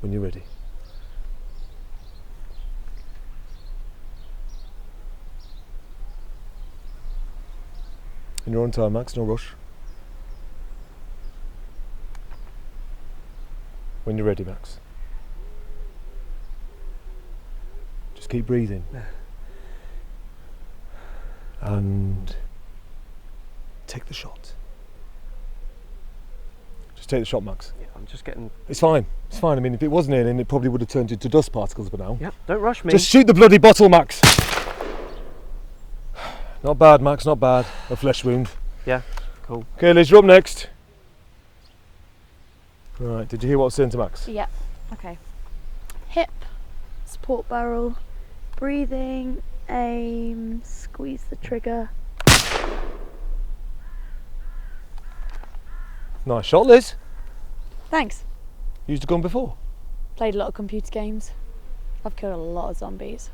When you're ready. And you're on time, Max, no rush. When you're ready, Max. Just keep breathing. And take the shot. Just take the shot, Max. Yeah, I'm just getting. It's fine. It's fine. I mean, if it wasn't in, it probably would have turned into dust particles by now. Yep. Don't rush me. Just shoot the bloody bottle, Max. Not bad, Max. Not bad. A flesh wound. Yeah. Cool. Okay, Liz, you're up next. Right. Did you hear what I was saying to Max? Yeah. Okay. Hip, support barrel, breathing, aim, squeeze the trigger. Nice shot, Liz. Thanks. Used a gun before. Played a lot of computer games. I've killed a lot of zombies.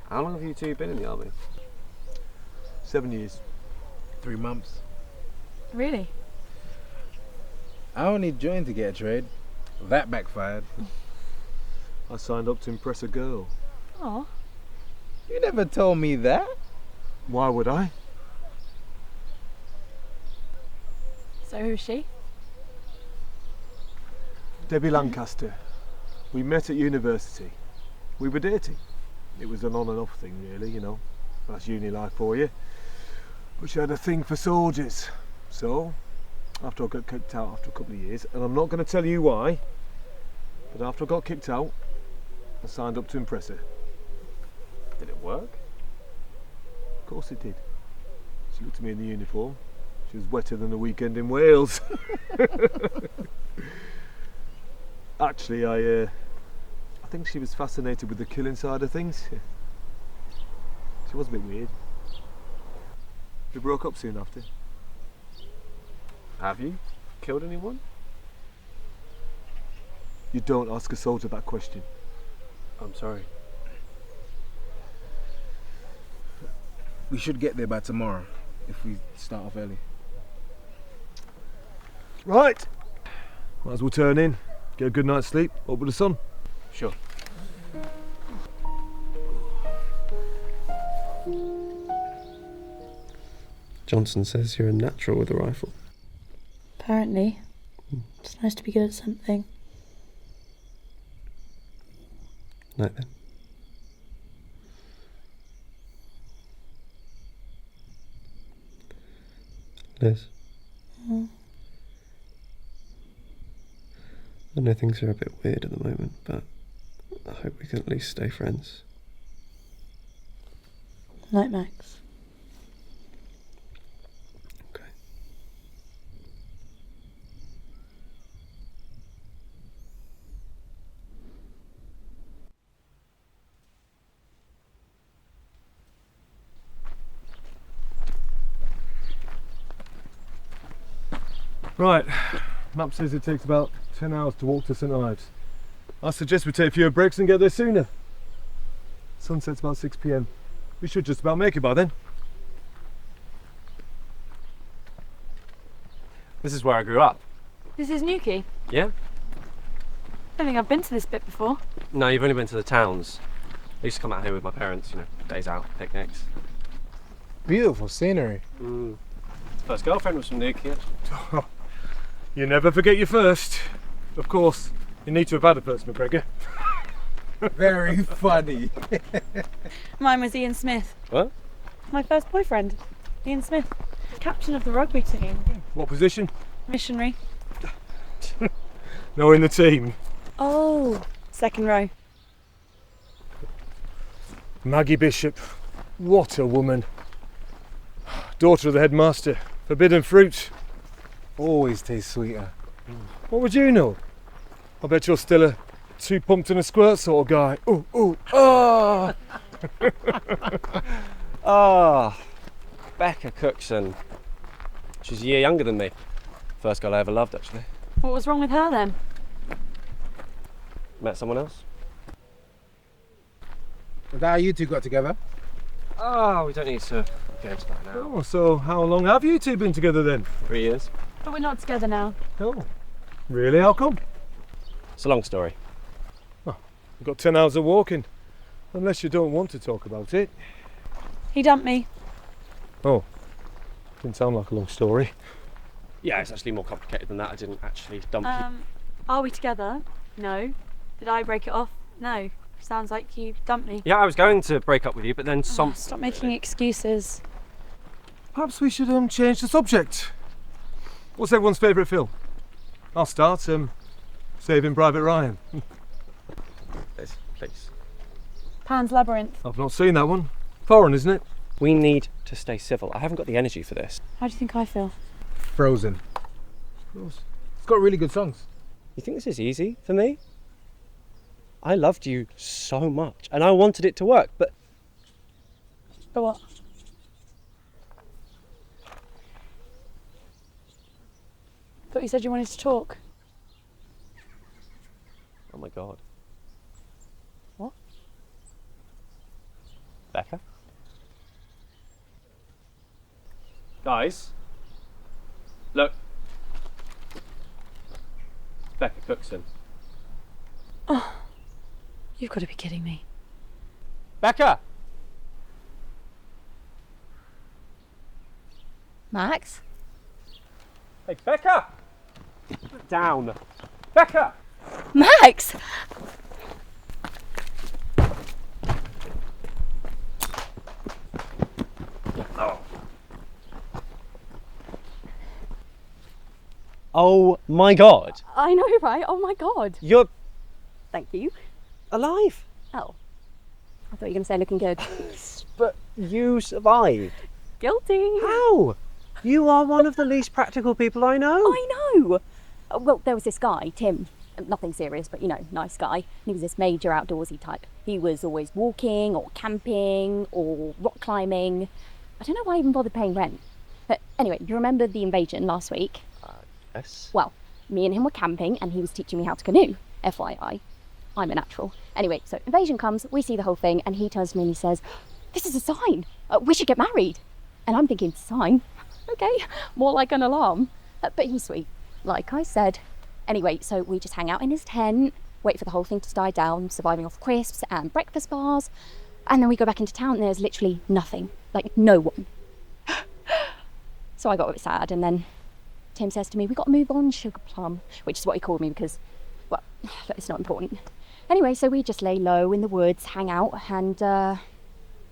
How long have you two been in the army? 7 years. 3 months. Really? I only joined to get a trade. That backfired. I signed up to impress a girl. Oh. You never told me that. Why would I? So who's she? Debbie Lancaster. We met at university. We were dating. It was an on and off thing, really, you know. That's uni life for you. But she had a thing for soldiers. So, after I got kicked out after a couple of years, and I'm not going to tell you why, but after I got kicked out, I signed up to impress her. Did it work? Of course it did. She looked at me in the uniform. She was wetter than a weekend in Wales. Actually, I think she was fascinated with the killing side of things. She was a bit weird. We broke up soon after. Have you killed anyone? You don't ask a soldier that question. I'm sorry. We should get there by tomorrow if we start off early. Right. Might as well turn in, get a good night's sleep, up with the sun. Sure. Johnson says you're a natural with a rifle. Apparently. It's nice to be good at something. Night then. Liz. I know things are a bit weird at the moment, but I hope we can at least stay friends. Night, Max. Okay. Right, map says it takes about 10 hours to walk to St Ives. I suggest we take fewer breaks and get there sooner. Sunset's about 6 p.m. We should just about make it by then. This is where I grew up. This is Newquay. Yeah? I don't think I've been to this bit before. No, you've only been to the towns. I used to come out here with my parents, you know, days out, picnics. Beautiful scenery. First girlfriend was from Newquay. You never forget your first. Of course, you need to have had a first, McGregor. Very funny. Mine was Ian Smith. What? My first boyfriend, Ian Smith. Captain of the rugby team. What position? Missionary. No, in the team. Oh, second row. Maggie Bishop. What a woman. Daughter of the headmaster. Forbidden fruit. Always tastes sweeter. What would you know? I bet you're still a two pumped in a squirt sort of guy. Ooh, ooh, ah! Ah, Becca Cookson. She's a year younger than me. First girl I ever loved, actually. What was wrong with her then? Met someone else? Is that how you two got together? Oh, we don't need to get into that now. Oh, so how long have you two been together then? 3 years. But we're not together now. Oh, really? How come? It's a long story. We've got 10 hours of walking. Unless you don't want to talk about it. He dumped me. Oh, didn't sound like a long story. Yeah, it's actually more complicated than that. I didn't actually dump you. Are we together? No. Did I break it off? No. Sounds like you dumped me. Yeah, I was going to break up with you, but then Stop making excuses. Perhaps we should change the subject. What's everyone's favourite film? I'll start. Saving Private Ryan. Please. Pan's Labyrinth. I've not seen that one. Foreign, isn't it? We need to stay civil. I haven't got the energy for this. How do you think I feel? Frozen. It's got really good songs. You think this is easy for me? I loved you so much, and I wanted it to work, but... But what? Thought you said you wanted to talk. Oh my God. What? Becca? Guys? Look. It's Becca Cookson. Oh, you've got to be kidding me. Becca! Max? Hey, Becca! Down. Becca! Max! Oh my God. I know, right? Oh my God. You're Thank you. alive. Oh. I thought you were going to say looking good. But you survived. Guilty. How? You are one of the least practical people I know. I know. Well, there was this guy, Tim. Nothing serious, but you know, nice guy. And he was this major outdoorsy type. He was always walking or camping or rock climbing. I don't know why I even bothered paying rent. But anyway, you remember the invasion last week? Yes. Well, me and him were camping and he was teaching me how to canoe. FYI, I'm a natural. Anyway, so invasion comes, we see the whole thing, and he turns to me and he says, "This is a sign. We should get married." And I'm thinking, sign? Okay, more like an alarm. But he's sweet, like I said. Anyway, so we just hang out in his tent, wait for the whole thing to die down, surviving off crisps and breakfast bars. And then we go back into town and there's literally nothing, like no one. So I got a bit sad, and then Tim says to me, "We got to move on, sugar plum," which is what he called me because, well, it's not important. Anyway, so we just lay low in the woods, hang out, and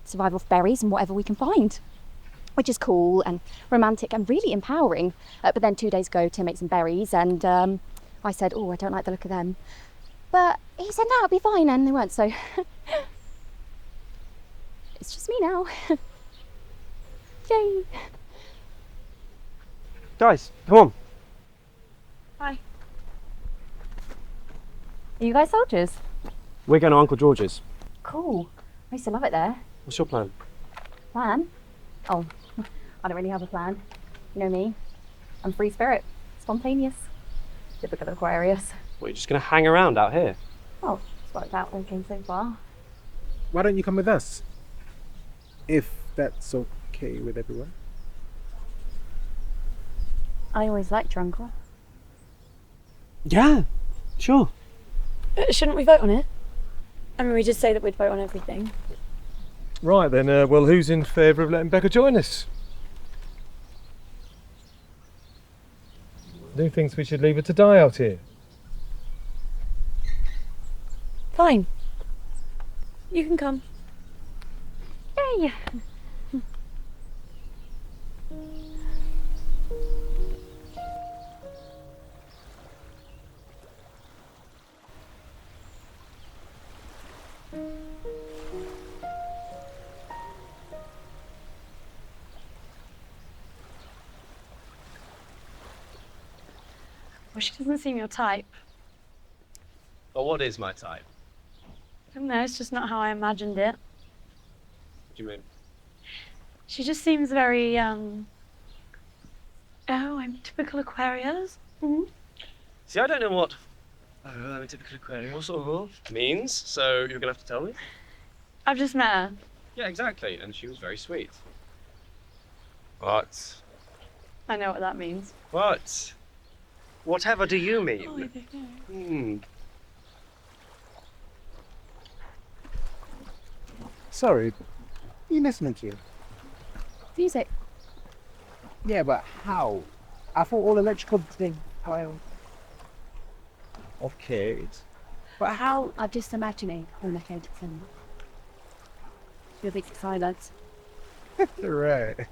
survive off berries and whatever we can find, which is cool and romantic and really empowering. But then 2 days ago, Tim ate some berries, and I said, "Oh, I don't like the look of them." But he said, "No, it'll be fine," and they weren't, so it's just me now. Yay. Guys, come on. Hi. Are you guys soldiers? We're going to Uncle George's. Cool. I used to love it there. What's your plan? Plan? Oh, I don't really have a plan. You know me. I'm free spirit. Spontaneous. Typical Aquarius. What, you're just going to hang around out here? Oh, it's worked out okay so far. Why don't you come with us? If that's okay with everyone. I always liked your uncle. Yeah, sure. Shouldn't we vote on it? I mean, we just say that we'd vote on everything. Right then, well, who's in favour of letting Becca join us? Who thinks we should leave her to die out here? Fine. You can come. Yay! Well, she doesn't seem your type. Well, what is my type? I don't know, it's just not how I imagined it. What do you mean? She just seems very, oh, I'm typical Aquarius. Mm-hmm. See, I don't know what I'm a typical Aquarius means, so you're going to have to tell me. I've just met her. Yeah, exactly, and she was very sweet. What? I know what that means. What? Whatever do you mean? Oh, I don't know. Sorry, you listening to you? Music. Yeah, but how? I thought all electrical thing. How? Okay. But how? I'm just imagining all my head and your big silence. Right.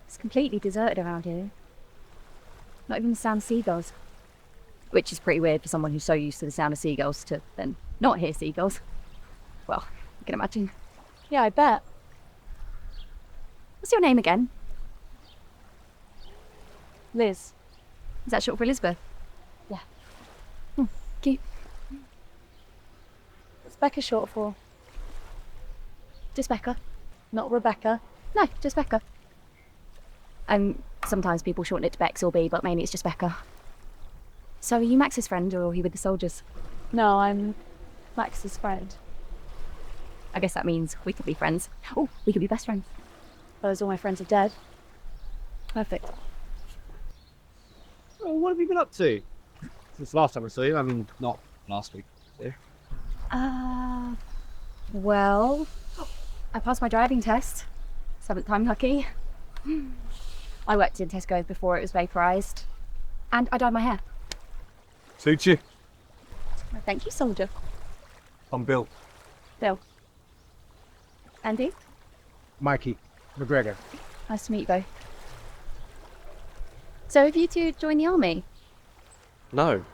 It's completely deserted around here. Not even the sound of seagulls. Which is pretty weird for someone who's so used to the sound of seagulls to then not hear seagulls. Well, you can imagine. Yeah, I bet. What's your name again? Liz. Is that short for Elizabeth? Yeah. Cute. What's Becca short for? Just Becca. Not Rebecca. No, just Becca. And sometimes people shorten it to Bex or B, but mainly it's just Becca. So are you Max's friend or are you with the soldiers? No, I'm Max's friend. I guess that means we could be friends. Oh, we could be best friends. Well, as all my friends are dead. Perfect. Oh, what have you been up to? Since the last time I saw you, I mean, not last week. Well, I passed my driving test. 7th time lucky. I worked in Tesco before it was vaporised. And I dyed my hair. Suit you? Thank you, soldier. I'm Bill. Bill. Andy? Mikey McGregor. Nice to meet you both. So have you two joined the army? No.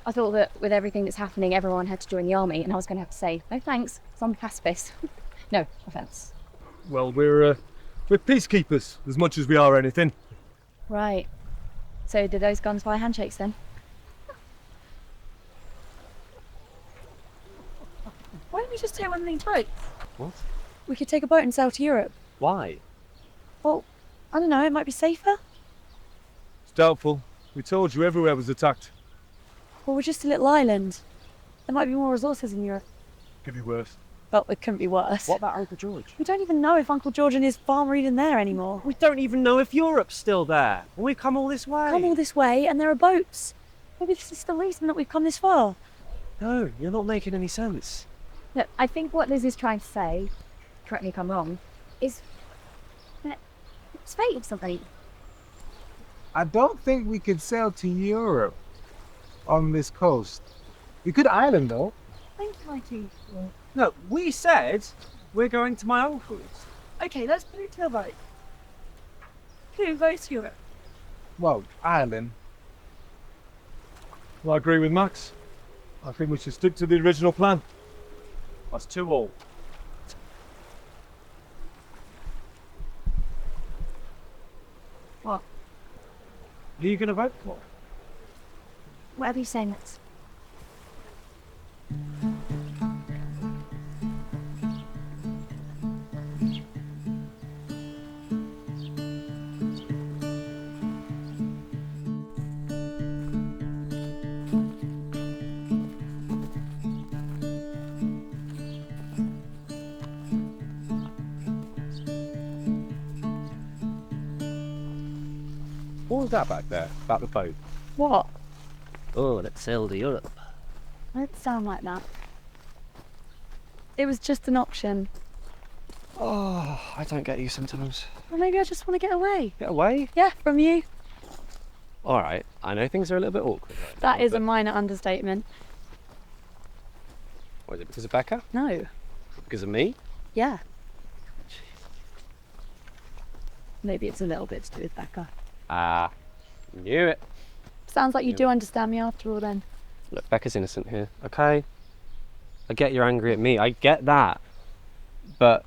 I thought that with everything that's happening, everyone had to join the army, and I was going to have to say, no thanks, 'cause I'm a pacifist. No offence. Well, we're peacekeepers as much as we are anything. Right. So do those guns fire handshakes then? Why don't we just take one of these boats? What? We could take a boat and sail to Europe. Why? Well, I don't know, it might be safer. It's doubtful. We told you everywhere was attacked. Well, we're just a little island. There might be more resources in Europe. Could be worse. Well, it couldn't be worse. What about Uncle George? We don't even know if Uncle George and his farm are even there anymore. We don't even know if Europe's still there. And we've come all this way. Come all this way and there are boats. Maybe this is the reason that we've come this far. No, you're not making any sense. Look, I think what Liz is trying to say, correct me if I'm wrong, is that it's fate or something. I don't think we could sail to Europe on this coast. We could island though. Thank you, Mikey. No, we said we're going to my uncle's. Okay, let's put it to a vote. Who votes Europe? Well, island. Well, I agree with Max. I think we should stick to the original plan. That's 2-2. What? Who are you going to vote for? Whatever you say, Max. What was that back there about the boat? What? Oh, let's sail to Europe. It didn't sound like that. It was just an option. Oh, I don't get you sometimes. Or maybe I just want to get away. Get away? Yeah, from you. All right, I know things are a little bit awkward right That now, is a but- minor understatement. What, is it because of Becca? No. Because of me? Yeah. Maybe it's a little bit to do with Becca. Ah, knew it. Sounds like you do understand me after all then. Look, Becca's innocent here, okay? I get you're angry at me, I get that. But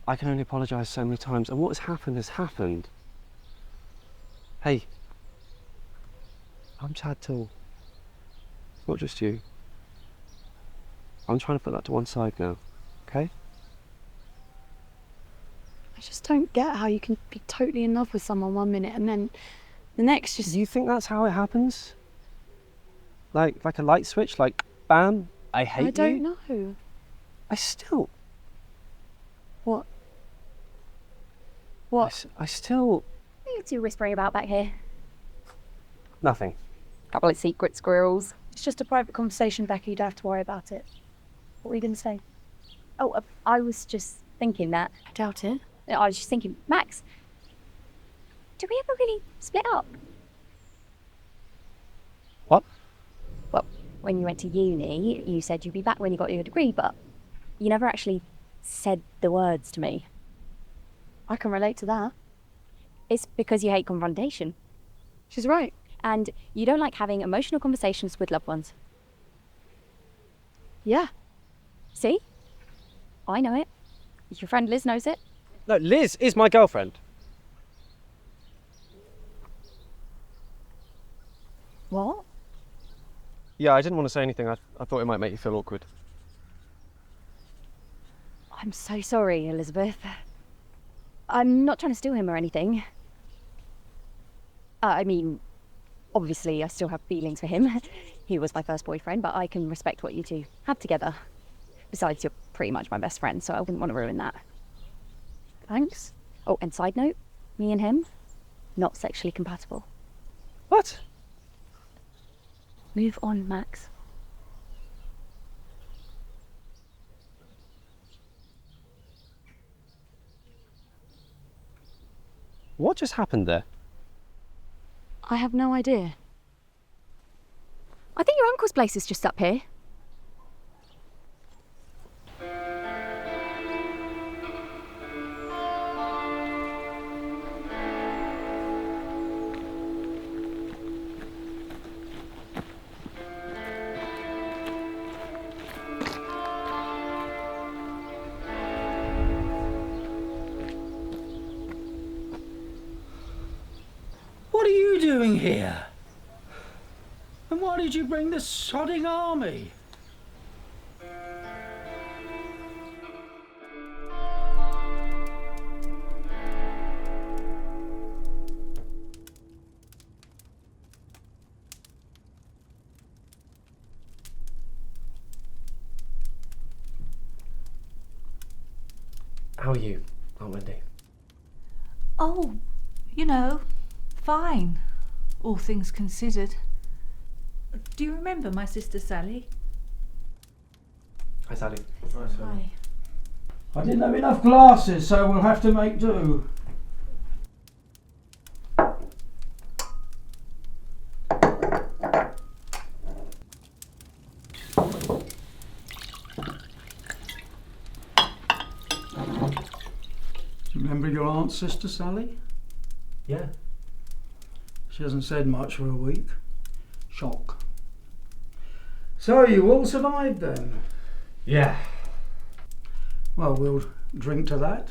I can only apologise so many times, and what has happened. Hey, I'm sad too. Not just you. I'm trying to put that to one side now, okay? I just don't get how you can be totally in love with someone one minute and then the next just... Do you think that's how it happens? Like a light switch, like bam, I hate you? I don't know. I still... What? What? I still... What are you two whispering about back here? Nothing. Couple of secret squirrels. It's just a private conversation, Becky. You don't have to worry about it. What were you going to say? Oh, I was just thinking that. I doubt it. I was just thinking, Max, do we ever really split up? What? Well, when you went to uni, you said you'd be back when you got your degree, but you never actually said the words to me. I can relate to that. It's because you hate confrontation. She's right. And you don't like having emotional conversations with loved ones. Yeah. See? I know it. Your friend Liz knows it. No, Liz is my girlfriend. What? Yeah, I didn't want to say anything. I thought it might make you feel awkward. I'm so sorry, Elizabeth. I'm not trying to steal him or anything. I mean, obviously I still have feelings for him. He was my first boyfriend, but I can respect what you two have together. Besides, you're pretty much my best friend, so I wouldn't want to ruin that. Thanks. Oh, and side note, me and him, not sexually compatible. What? Move on, Max. What just happened there? I have no idea. I think your uncle's place is just up here. What are you doing here? And why did you bring the sodding army? How are you, Aunt Wendy? Oh, you know, fine, all things considered. Do you remember my sister Sally? Hi, Sally. Hi. I didn't have enough glasses, so we'll have to make do. Do you remember your aunt's sister, Sally? Yeah. She hasn't said much for a week. Shock. So you all survived then? Yeah. Well, we'll drink to that.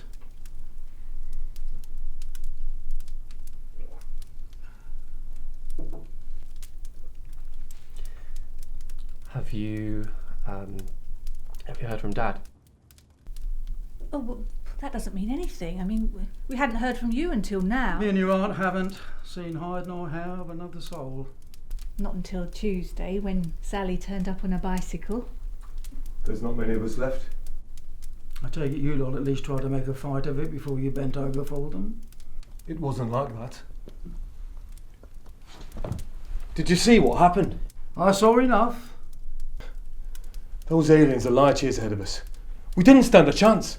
Have you heard from Dad? Oh, well, that doesn't mean anything. I mean, we hadn't heard from you until now. Me and your aunt haven't seen hide nor hair of another soul. Not until Tuesday, when Sally turned up on a bicycle. There's not many of us left. I take it you lot at least tried to make a fight of it before you bent over for them. It wasn't like that. Did you see what happened? I saw enough. Those aliens are light years ahead of us. We didn't stand a chance.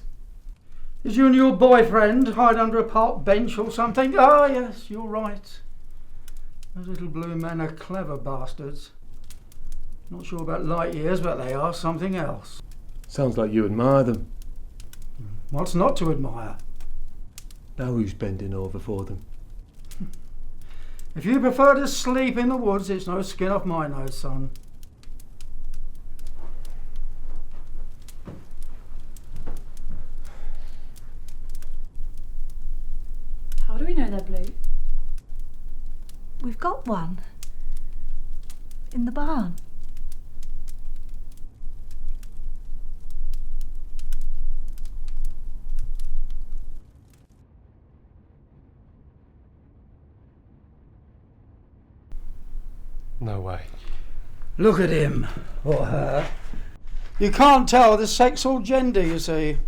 Did you and your boyfriend hide under a park bench or something? Ah, yes, you're right. Those little blue men are clever bastards. Not sure about light years, but they are something else. Sounds like you admire them. What's not to admire? Now who's bending over for them? If you prefer to sleep in the woods, it's no skin off my nose, son. How do we know they're blue? We've got one. In the barn. No way. Look at him, or her. You can't tell the sex or gender, you see.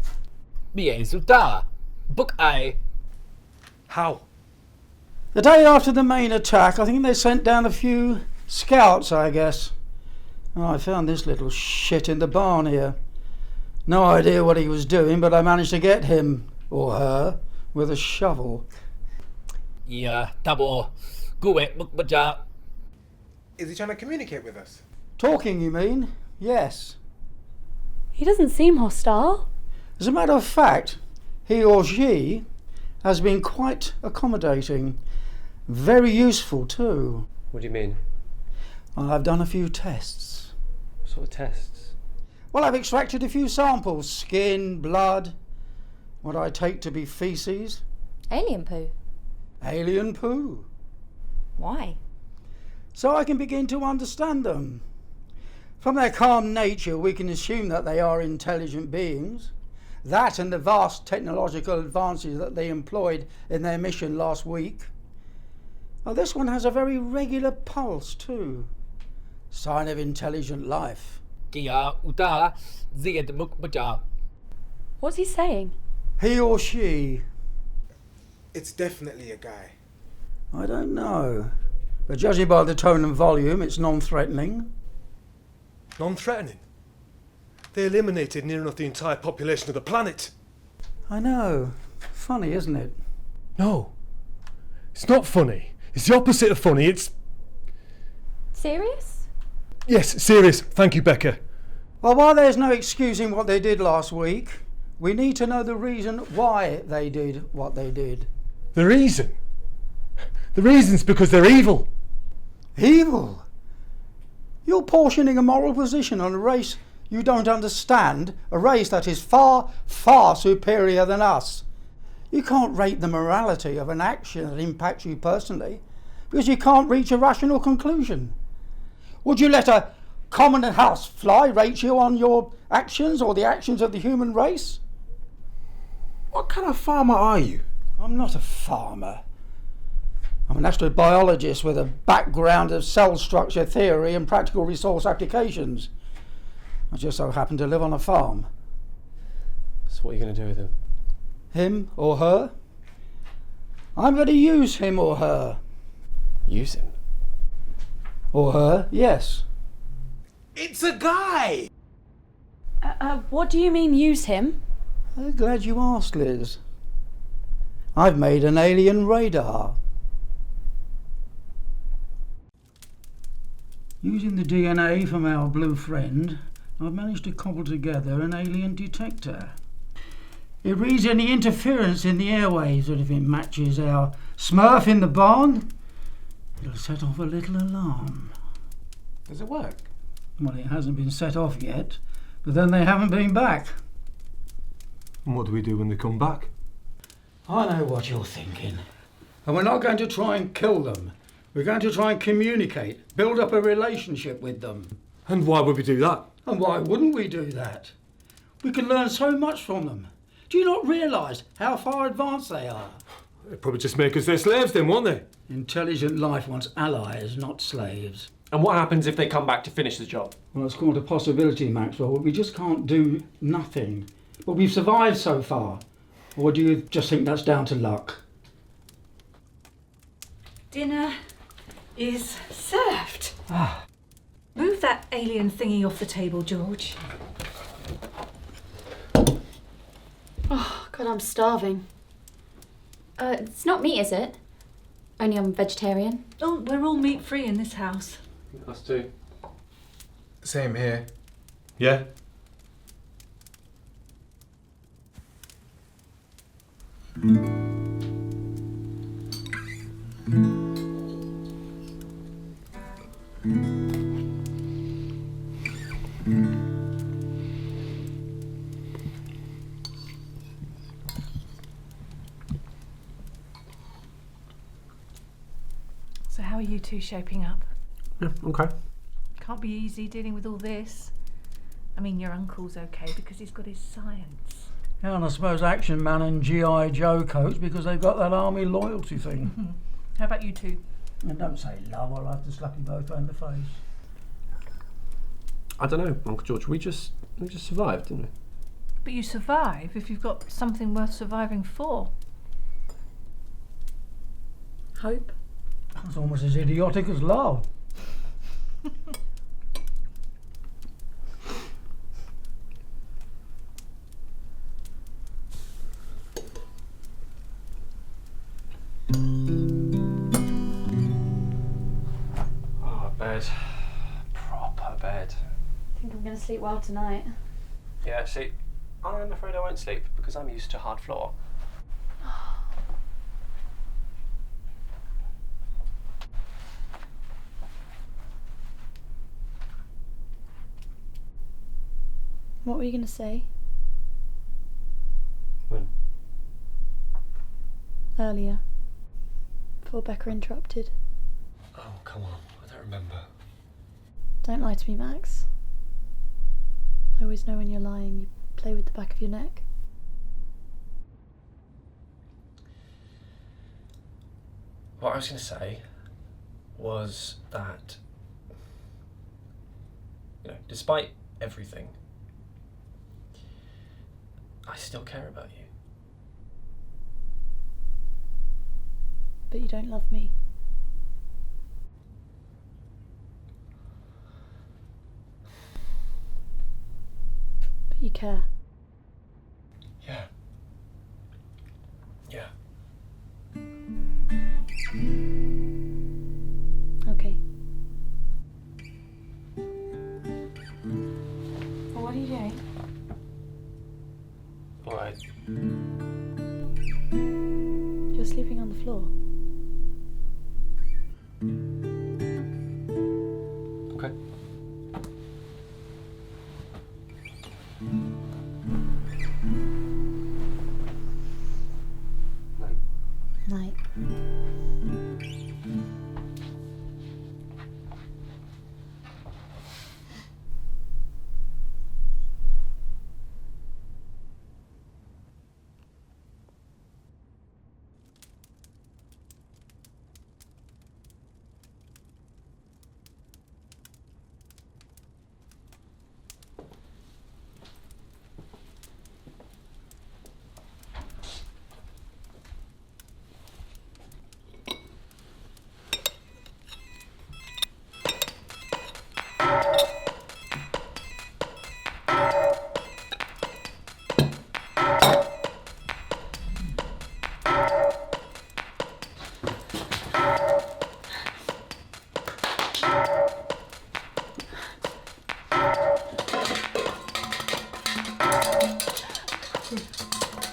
Book I. How? The day after the main attack, I think they sent down a few scouts, I guess. Oh, I found this little shit in the barn here. No idea what he was doing, but I managed to get him, or her, with a shovel. Yeah, double. Is he trying to communicate with us? Talking, you mean? Yes. He doesn't seem hostile. As a matter of fact, he or she has been quite accommodating. Very useful too. What do you mean? I've done a few tests. What sort of tests? Well, I've extracted a few samples. Skin, blood, what I take to be feces. Alien poo. Alien poo. Why? So I can begin to understand them. From their calm nature, we can assume that they are intelligent beings. That and the vast technological advances that they employed in their mission last week. Now, this one has a very regular pulse too. Sign of intelligent life. What's he saying? He or she. It's definitely a guy. I don't know. But judging by the tone and volume, it's non-threatening. Non-threatening? They eliminated near enough the entire population of the planet. I know. Funny, isn't it? No. It's not funny. It's the opposite of funny. It's... Serious? Yes, serious. Thank you, Becca. Well, while there's no excusing what they did last week, we need to know the reason why they did what they did. The reason? The reason's because they're evil. Evil? You're portioning a moral position on a race you don't understand, a race that is far, far superior than us. You can't rate the morality of an action that impacts you personally because you can't reach a rational conclusion. Would you let a common house fly rate you on your actions or the actions of the human race? What kind of farmer are you? I'm not a farmer. I'm an astrobiologist with a background of cell structure theory and practical resource applications. I just so happen to live on a farm. So what are you going to do with him? Him or her? I'm going to use him or her. Use him? Or her, yes. It's a guy! What do you mean, use him? I'm glad you asked, Liz. I've made an alien radar. Using the DNA from our blue friend, I've managed to cobble together an alien detector. It reads any interference in the airwaves, and if it matches our Smurf in the barn, it'll set off a little alarm. Does it work? Well, it hasn't been set off yet, but then they haven't been back. And what do we do when they come back? I know what you're thinking. And we're not going to try and kill them. We're going to try and communicate, build up a relationship with them. And why would we do that? And why wouldn't we do that? We can learn so much from them. Do you not realise how far advanced they are? They'd probably just make us their slaves then, won't they? Intelligent life wants allies, not slaves. And what happens if they come back to finish the job? Well, it's called a possibility, Maxwell. We just can't do nothing. But we've survived so far. Or do you just think that's down to luck? Dinner. is served. Move that alien thingy off the table, George. Oh, God, I'm starving. It's not meat, is it? Only I'm vegetarian. Oh, we're all meat-free in this house. Us too. Same here. Yeah? So how are you two shaping up? Yeah, okay. Can't be easy dealing with all this. I mean, your uncle's okay because he's got his science. Yeah, and I suppose Action Man and G.I. Joe coats because they've got that army loyalty thing. How about you two? And don't say love, I'll have to slap you both round the face. I don't know, Uncle George. We just survived, didn't we? But you survive if you've got something worth surviving for. Hope. That's almost as idiotic as love. Oh, bed. Proper bed. I think I'm going to sleep well tonight. Yeah, see, I'm afraid I won't sleep because I'm used to hard floor. What were you going to say? When? Earlier. Before Becca interrupted. Oh, come on. I don't remember. Don't lie to me, Max. I always know when you're lying. You play with the back of your neck. What I was going to say was that, despite everything, I still care about you. But you don't love me. But you care. Yeah. Yeah. Okay. Well, what are you doing? All right. You're sleeping on the floor. Okay. Night.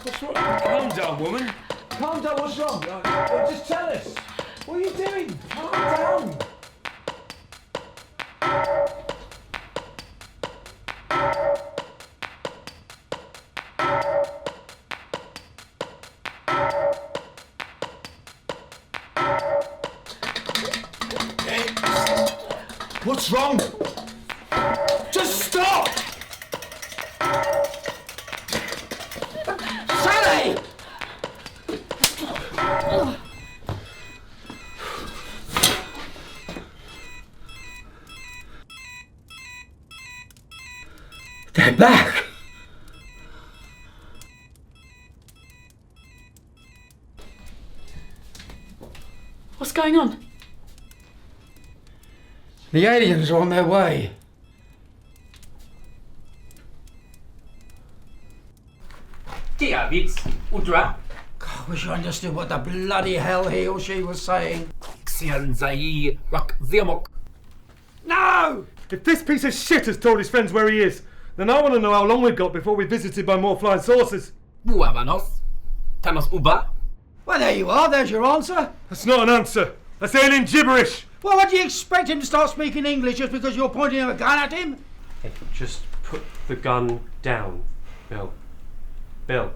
What's wrong? Calm down, woman. Calm down, what's wrong? Just tell us. What are you doing? Calm down. What's wrong? Just stop! Sally! They're back! What's going on? The aliens are on their way. Htsteotw. I wish I understood what the bloody hell he or she was saying. No! If this piece of shit has told his friends where he is, then I want to know how long we've got before we're visited by more flying saucers. Well, there you are. There's your answer. That's not an answer. That's alien gibberish. Well, what do you expect him to start speaking English just because you're pointing a gun at him? Hey, just put the gun down, Bill. Bill.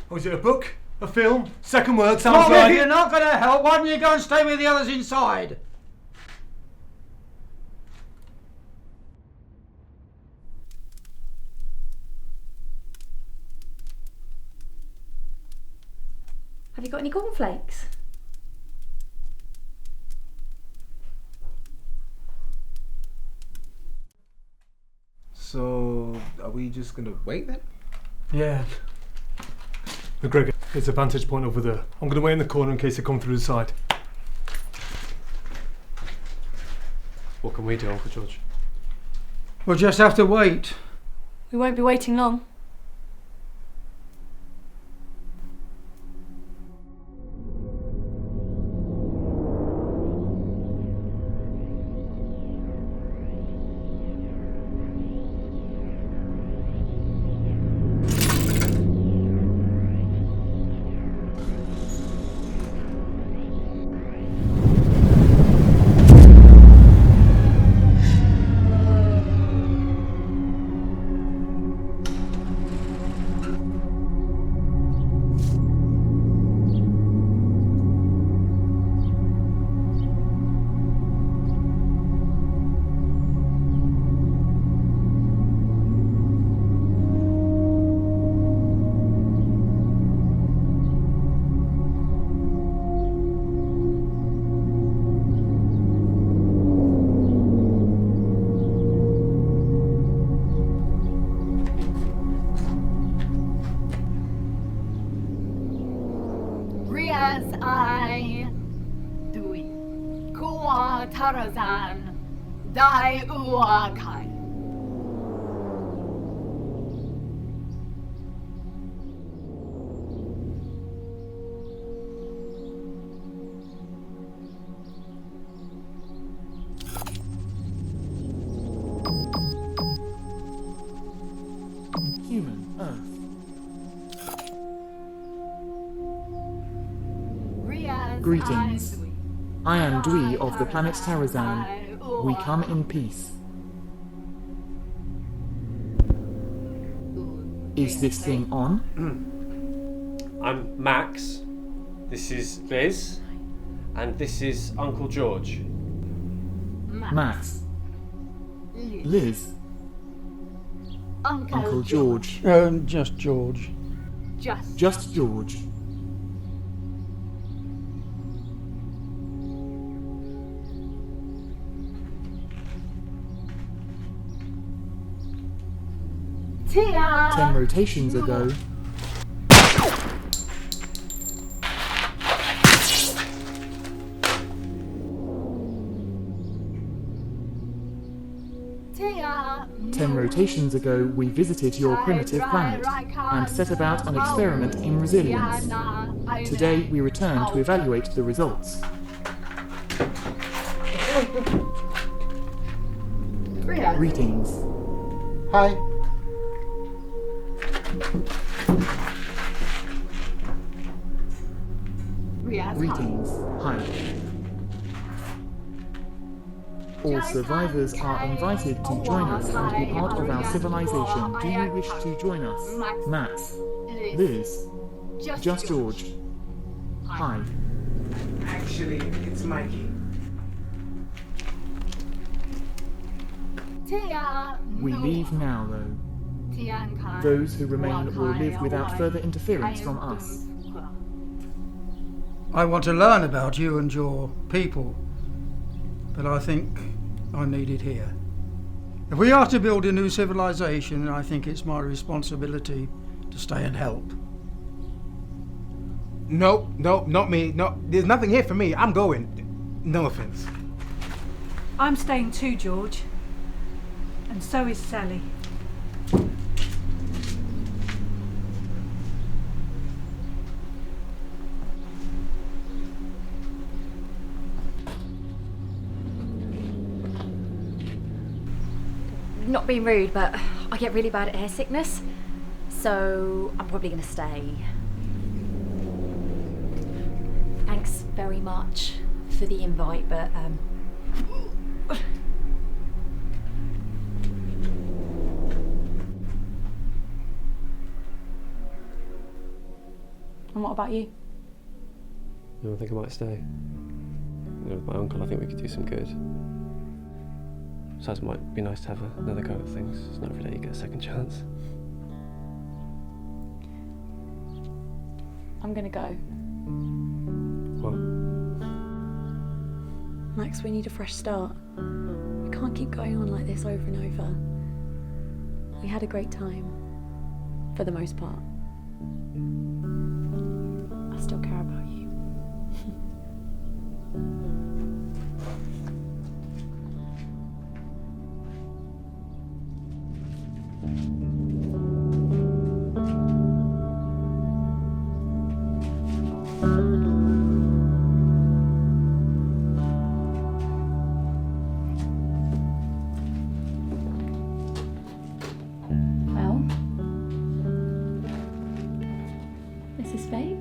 Oh, is it a book? A film? Second word sounds Well, like... if you're not going to help, why don't you go and stay with the others inside? Have you got any cornflakes? So, are we just gonna wait then? Yeah. McGregor, there's a vantage point over there. I'm going to wait in the corner in case they come through the side. What can we do, Uncle George? We'll just have to wait. We won't be waiting long. Tarazan, Dai Uakai. Human Earth. Greetings. I am Dwi of the planet Tarazan. We come in peace. Is this thing on? I'm Max. This is Liz. And this is Uncle George. Max. Liz. Uncle George. Just George. Just George. Tia. 10 rotations ago. Tia. 10 rotations ago, we visited your primitive planet and set about an experiment in resilience. Today, we return to evaluate the results. Greetings. Hi. Greetings. Hi. All survivors are invited to join us and be part of our civilization. Do you wish to join us? Max. Liz. Just George. Hi. Actually, it's Mikey. We leave now, though. Those who remain will live without further interference from us. I want to learn about you and your people, but I think I'm needed here. If we are to build a new civilization, then I think it's my responsibility to stay and help. No, not me. No, there's nothing here for me. I'm going. No offense. I'm staying too, George. And so is Sally. Not being rude, but I get really bad at air sickness, so I'm probably going to stay. Thanks very much for the invite, but And what about you? I think I might stay. With my uncle, I think we could do some good. Besides, it might be nice to have another go at things. It's not every day you get a second chance. I'm gonna go. What? Max, we need a fresh start. We can't keep going on like this over and over. We had a great time, for the most part. I still care about you. Well, this is fate.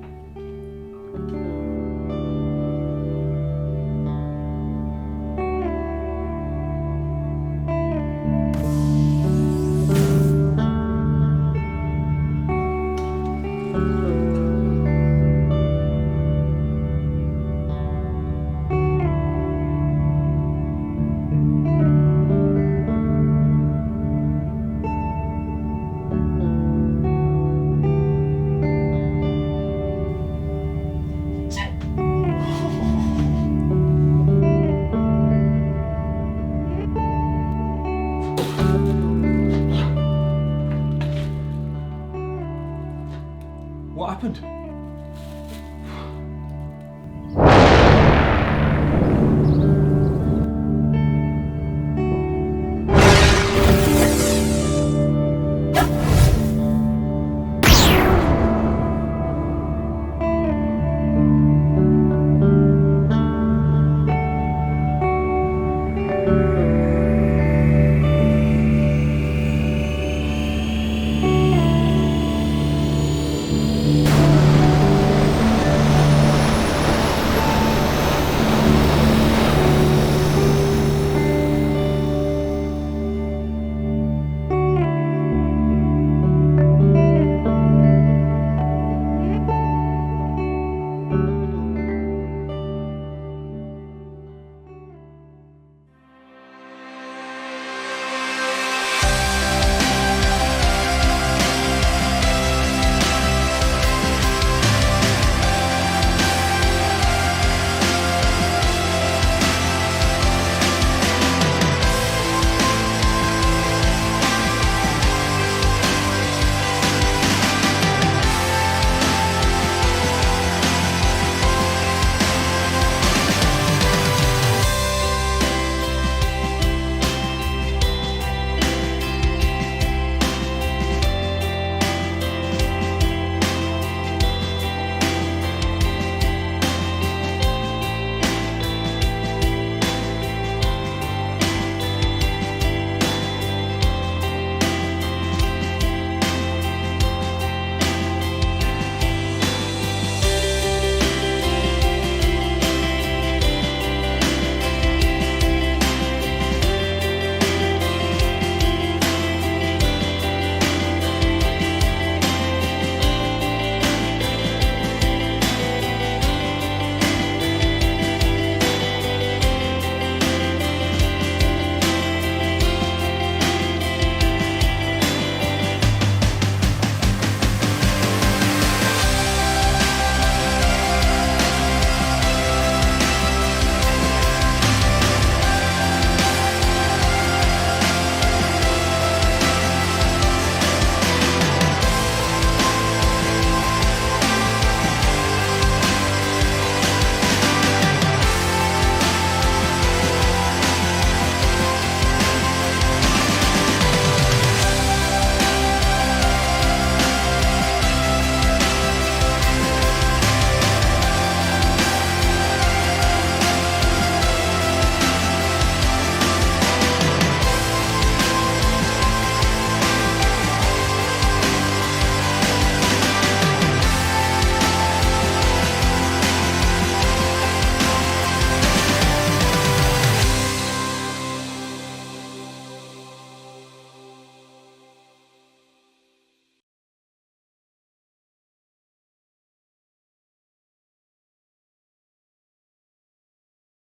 What happened?